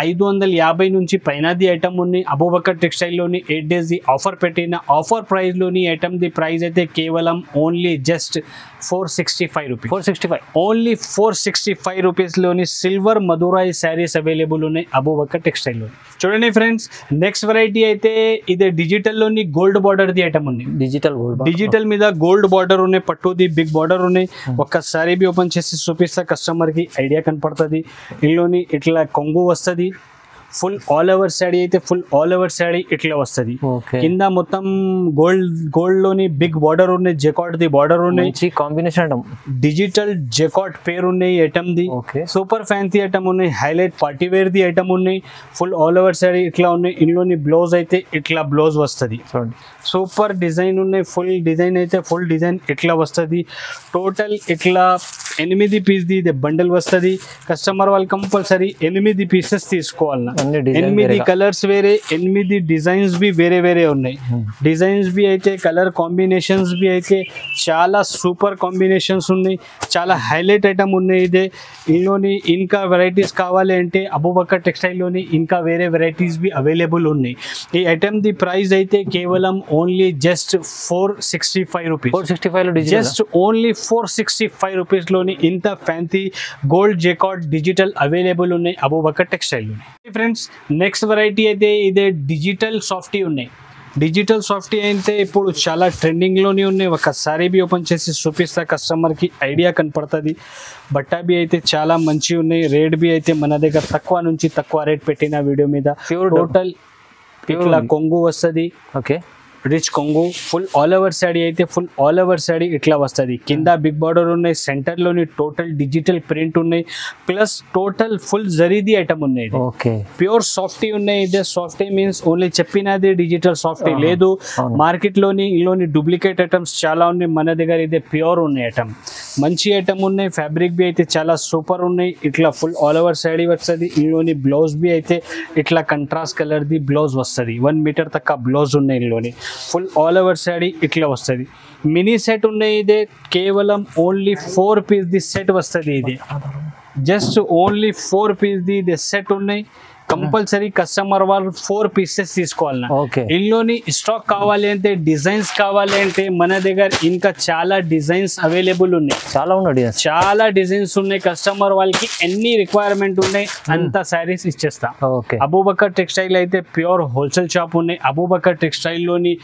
550 నుంచి పైన ది ఐటమ్ ఉంది. అబూబకర్ టెక్స్టైల్లోని 8 days ది ఆఫర్ పెట్టిన ఆఫర్ ప్రైస్లోని ఐటమ్ ది ప్రైస్ అయితే కేవలం ఓన్లీ జస్ట్ 465 రూపీస్. 465 ఓన్లీ 465 రూపీస్లోని సిల్వర్ మధురై శారీస్ అవైలబుల్ ఉన్నాయి అబూబకర్ టెక్స్టైల్లో. చూడండి ఫ్రెండ్స్ నెక్స్ట్ వెరైటీ అయితే ఇదే డిజిటల్లోని గోల్డ్ బార్డర్ ది ఐటమ్ ఉంది. డిజిటల్ మీద గోల్డ్ బార్డర్ ఉన్నాయి. పట్టుది బిగ్ బార్డర్ ఉన్నాయి. ఒక్కసారి బి ఓపెన్ చేసి చూపిస్తే కస్టమర్ కి ఐడియా కనపడుతుంది. ఇందులోని ఇట్లా కొంగు వస్తుంది. ఫుల్ ఆల్ ఓవర్ శాడీ అయితే ఫుల్ ఆల్ ఓవర్ శాడీ ఇట్లా వస్తుంది. కింద మొత్తం గోల్డ్ లోని బిగ్ బార్డర్ ఉన్నాయి. జెకాట్ ది బార్డర్ ఉన్నాయి. కాంబినేషన్ డిజిటల్ జెకాట్ పేరు ఉన్నాయి ఐటమ్ ది. సూపర్ ఫ్యాన్సీ ఐటమ్ ఉన్నాయి. హైలైట్ పార్టీ వేర్ ది ఐటమ్ ఉన్నాయి. ఫుల్ ఆల్ ఓవర్ శాడీ ఇట్లా ఉన్నాయి. ఇందులోని బ్లౌజ్ అయితే ఇట్లా బ్లౌజ్ వస్తుంది. సూపర్ డిజైన్ ఉన్నాయి. ఫుల్ డిజైన్ అయితే ఫుల్ డిజైన్ ఇట్లా వస్తుంది. టోటల్ ఇట్లా 8 పీస్ ది బండల్ వస్తుంది. కస్టమర్ వాళ్ళు కంపల్సరీ 8 పీసెస్ తీసుకోవాలన్నా. 8 కలర్స్ వేరే, 8 డిజైన్స్ బి వేరే ఉన్నాయి. డిజైన్స్ బి అయితే కలర్ కాంబినేషన్స్ బి అయితే చాలా సూపర్ కాంబినేషన్స్ ఉన్నాయి. చాలా హైలైట్ ఐటమ్ ఉన్నాయి. ఇదే ఇందులోని ఇంకా వెరైటీస్ కావాలి అంటే అబూబకర్ టెక్స్టైల్లోని ఇంకా వేరే వెరైటీస్ బి అవైలబుల్ ఉన్నాయి. ఈ ఐటమ్ ది ప్రైస్ అయితే కేవలం only just 465 rupees. 465 just only 465 రూపీస్లోని ఇంత fancy gold jacquard digital available ఉన్నాయి అబూబకర్ టెక్స్టైల్లోని. ఫ్రెండ్స్ నెక్స్ట్ వెరైటీ అయితే ఇదే డిజిటల్ సాఫ్టీ ఉన్నాయి. డిజిటల్ సాఫ్టీ అయితే ఇప్పుడు చాలా ట్రెండింగ్లోనే ఉన్నాయి. ఒకసారి బి ఓపెన్ చేసి చూపిస్తే కస్టమర్కి ఐడియా కనపడుతుంది. బట్టా బి అయితే చాలా మంచి ఉన్నాయి. రేట్ బి అయితే మన దగ్గర తక్కువ నుంచి తక్కువ రేట్ పెట్టిన వీడియో మీద. టోటల్ ఇట్లా కొంగు వస్తుంది. ఓకే రిచ్ కొంగు. ఫుల్ ఆల్ ఓవర్ శాడీ అయితే ఫుల్ ఆల్ ఓవర్ శాడీ ఇట్లా వస్తుంది. కింద బిగ్ బార్డర్ ఉన్నాయి. సెంటర్లోని టోటల్ డిజిటల్ ప్రింట్ ఉన్నాయి. ప్లస్ టోటల్ ఫుల్ జరీది ఐటమ్ ఉన్నాయి. ప్యూర్ సాఫ్టీ ఉన్నాయి. ఇదే సాఫ్టీ మీన్స్ ఓన్లీ చెప్పినది డిజిటల్ సాఫ్టీ లేదు. మార్కెట్లోని ఇలోని డూప్లికేట్ ఐటమ్స్ చాలా ఉన్నాయి. మన దగ్గర ఇదే ప్యూర్ ఉన్నాయి ఐటమ్. మంచి ఐటమ్ ఉన్నాయి. ఫ్యాబ్రిక్ బి అయితే చాలా సూపర్ ఉన్నాయి. ఇట్లా ఫుల్ ఆల్ ఓవర్ శాడీ వస్తుంది. ఇందులోని బ్లౌజ్ బి అయితే ఇట్లా కంట్రాస్ట్ కలర్ ది బ్లౌజ్ వస్తుంది. 1 మీటర్ తక్క బ్లౌజ్ ఉన్నాయి. ఇందులోని ఫుల్ ఆల్ ఓవర్ శాడీ ఇట్లా వస్తుంది. మినీ సెట్ ఉన్నాయి. ఇదే కేవలం ఓన్లీ 4 పీస్ ది సెట్ వస్తుంది. ఇది జస్ట్ ఓన్లీ 4 పీస్ ది సెట్ ఉన్నాయి. కంపల్సరీ కస్టమర్ వాళ్ళు 4 పీసెస్ తీసుకోవాలన్నా. ఓకే. ఇందులోని స్టాక్ కావాలి అంటే, డిజైన్స్ కావాలి అంటే మన దగ్గర ఇంకా చాలా డిజైన్స్ అవైలబుల్ ఉన్నాయి. చాలా డిజైన్స్ ఉన్నాయి. కస్టమర్ వాళ్ళకి ఎన్ని రిక్వైర్మెంట్ ఉన్నాయి అంత శారీస్ ఇచ్చేస్తాం. అబూబకర్ టెక్స్టైల్ అయితే ప్యూర్ హోల్సేల్ షాప్ ఉన్నాయి. అబూబకర్ టెక్స్టైల్ లోని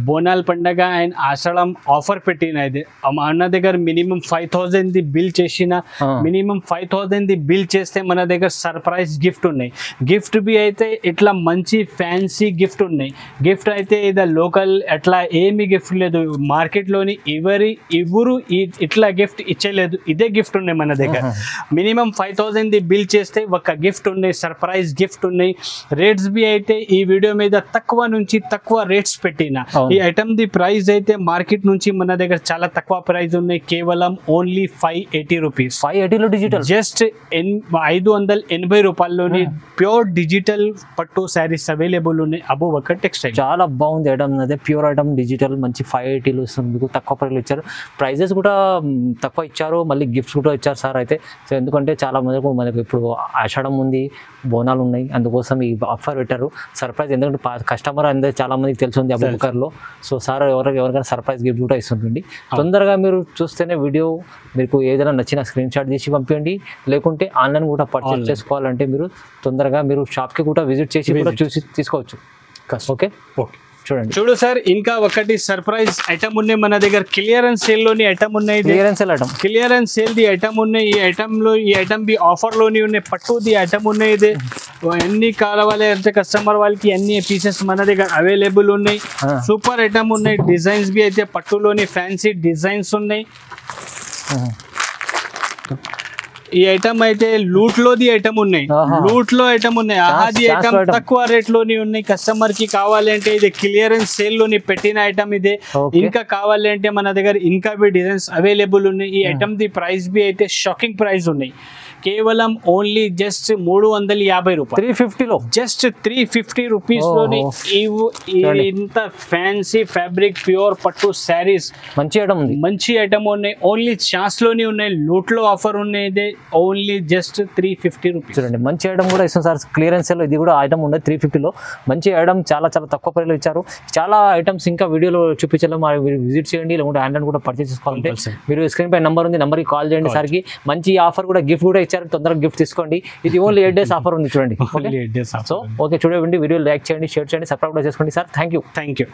బోనాల పండగ అండ్ ఆషాఢం ఆఫర్ పెట్టినది. మన దగ్గర మినిమం 5,000 ది బిల్ చేసిన, మినిమం 5,000 ది బిల్ చేస్తే మన దగ్గర సర్ప్రైజ్ గిఫ్ట్ ఉన్నాయి. గిఫ్ట్ బి అయితే ఇట్లా మంచి ఫ్యాన్సీ గిఫ్ట్ ఉన్నాయి. గిఫ్ట్ అయితే ఇది లోకల్ అట్లా ఏమి గిఫ్ట్ లేదు. మార్కెట్ లోని ఎవరు ఇట్లా గిఫ్ట్ ఇచ్చేలేదు. ఇదే గిఫ్ట్ ఉన్నాయి మన దగ్గర. మినిమం 5,000 ది బిల్ చేస్తే ఒక గిఫ్ట్ ఉన్నాయి, సర్ప్రైజ్ గిఫ్ట్ ఉన్నాయి. రేట్స్ బి అయితే ఈ వీడియో మీద తక్కువ నుంచి తక్కువ రేట్స్ పెట్టిన. ఈ ఐటమ్ ది ప్రైస్ అయితే మార్కెట్ నుంచి మన దగ్గర చాలా తక్కువ ప్రైస్ ఉన్నాయి. కేవలం ఓన్లీ 580 రూపీస్. 580 డిజిటల్, జస్ట్ 580 రూపాయల్లోని ప్యూర్ డిజిటల్ పట్టు శారీస్ అవైలబుల్ ఉన్నాయి అబూబకర్ టెక్స్టైల్. చాలా బాగుంది ఐటమ్. అదే ప్యూర్ ఐటమ్ డిజిటల్ మంచి 580 ఇస్తుంది మీకు. తక్కువ ప్రైస్లో ఇచ్చారు. ప్రైజెస్ కూడా తక్కువ ఇచ్చారు. మళ్ళీ గిఫ్ట్స్ కూడా ఇచ్చారు సార్ అయితే. సో ఎందుకంటే చాలా మందికి మనకి ఇప్పుడు ఆషాఢం ఉంది, బోనాలు ఉన్నాయి, అందుకోసం ఈ ఆఫర్ పెట్టారు. సర్ప్రైజ్ ఎందుకంటే కస్టమర్ అందరూ చాలా మందికి తెలిసింది అబూబకర్లో. సో సార్ ఎవరికైనా సర్ప్రైజ్ గిఫ్ట్ కూడా ఇస్తుంటుంది. తొందరగా మీరు చూస్తేనే వీడియో మీకు ఏదైనా నచ్చిన స్క్రీన్ షాట్ తీసి పంపించండి. లేకుంటే ఆన్లైన్ కూడా పర్చేస్ చేసుకోవాలంటే మీరు తొందరగా మీరు షాప్కి కూడా విజిట్ చేసి కూడా చూసి తీసుకోవచ్చు. ఓకే చూడు సార్, ఇంకా ఒకటి సర్ప్రైజ్ ఐటమ్ ఉన్నాయి మన దగ్గర. క్లియరెన్స్ సేల్ లోని ఐటమ్ ఉన్నాయి. క్లియరెన్స్ సేల్ ది ఐటమ్ ఉన్నాయి. ఈ ఐటమ్ లో ఈ ఐటమ్ బి ఆఫర్ లోని ఉన్నాయి. పట్టు ది ఐటమ్ ఉన్నాయి. ఇది ఎన్ని కావాలి అంటే కస్టమర్ వాళ్ళకి అన్ని పీసెస్ మన దగ్గర అవైలబుల్ ఉన్నాయి. సూపర్ ఐటమ్ ఉన్నాయి. డిజైన్స్ బి అయితే పట్టులోని ఫ్యాన్సీ డిజైన్స్ ఉన్నాయి. ఈ ఐటమ్ అయితే లూట్ లోది ఐటమ్ ఉన్నాయి. లూట్ లో ఐటమ్ ఉన్నాయి. ఆది ఐటమ్ తక్కువ రేట్ లోని ఉన్నాయి. కస్టమర్ కి కావాలి అంటే ఇది క్లియరెన్స్ సేల్ లోని పెట్టిన ఐటమ్ ఇదే. ఇంకా కావాలి అంటే మన దగ్గర ఇంకా బి డిజైన్స్ అవైలబుల్ ఉన్నాయి. ఈ ఐటమ్ ది ప్రైస్ బి అయితే షాకింగ్ ప్రైస్ ఉన్నాయి. కేవలం ఓన్లీ జస్ట్ 350 రూపాయలు. 350 లో జస్ట్ 350 రూపీస్ లోని ఇంత ఫ్యాన్సీ ఫ్యాబ్రిక్ ప్యూర్ పట్టు శారీస్ మంచి ఐటమ్ ఉన్నాయి. ఓన్లీ ఛాన్స్ లోని ఉన్నాయి. లూట్ లో ఆఫర్ ఉన్నాయి. Only just 350 rupees. చూడండి మంచి ఐటమ్ కూడా ఇస్తాం సార్. క్లియరెన్స్ లో ఇది కూడా ఐటమ్ ఉండదు. 350 లో మంచి ఐటమ్ చాలా చాలా తక్కువ ప్రైస్లో ఇచ్చారు. చాలా ఐటమ్స్ ఇంకా వీడియోలో చూపించాలి. మీరు విజిట్ చేయండి. లేకుంటే ఆన్లైన్ కూడా పర్చేస్ చేసుకోవాలంటే మీరు స్క్రీన్ పై నెంబర్ ఉంది, నెంబర్కి కాల్ చేయండి. సార్కి మంచి ఆఫర్ కూడా గిఫ్ట్ కూడా తొందరగా గిఫ్ట్ తీసుకోండి. ఇది ఓన్లీ 8 days ఆఫర్ ఉంది చూడండి. సో ఓకే చూడండి, వీడియో లైక్ చేయండి, షేర్ చేయండి, సబ్స్క్రైబ్ కూడా చేసుకోండి సార్. Thank you.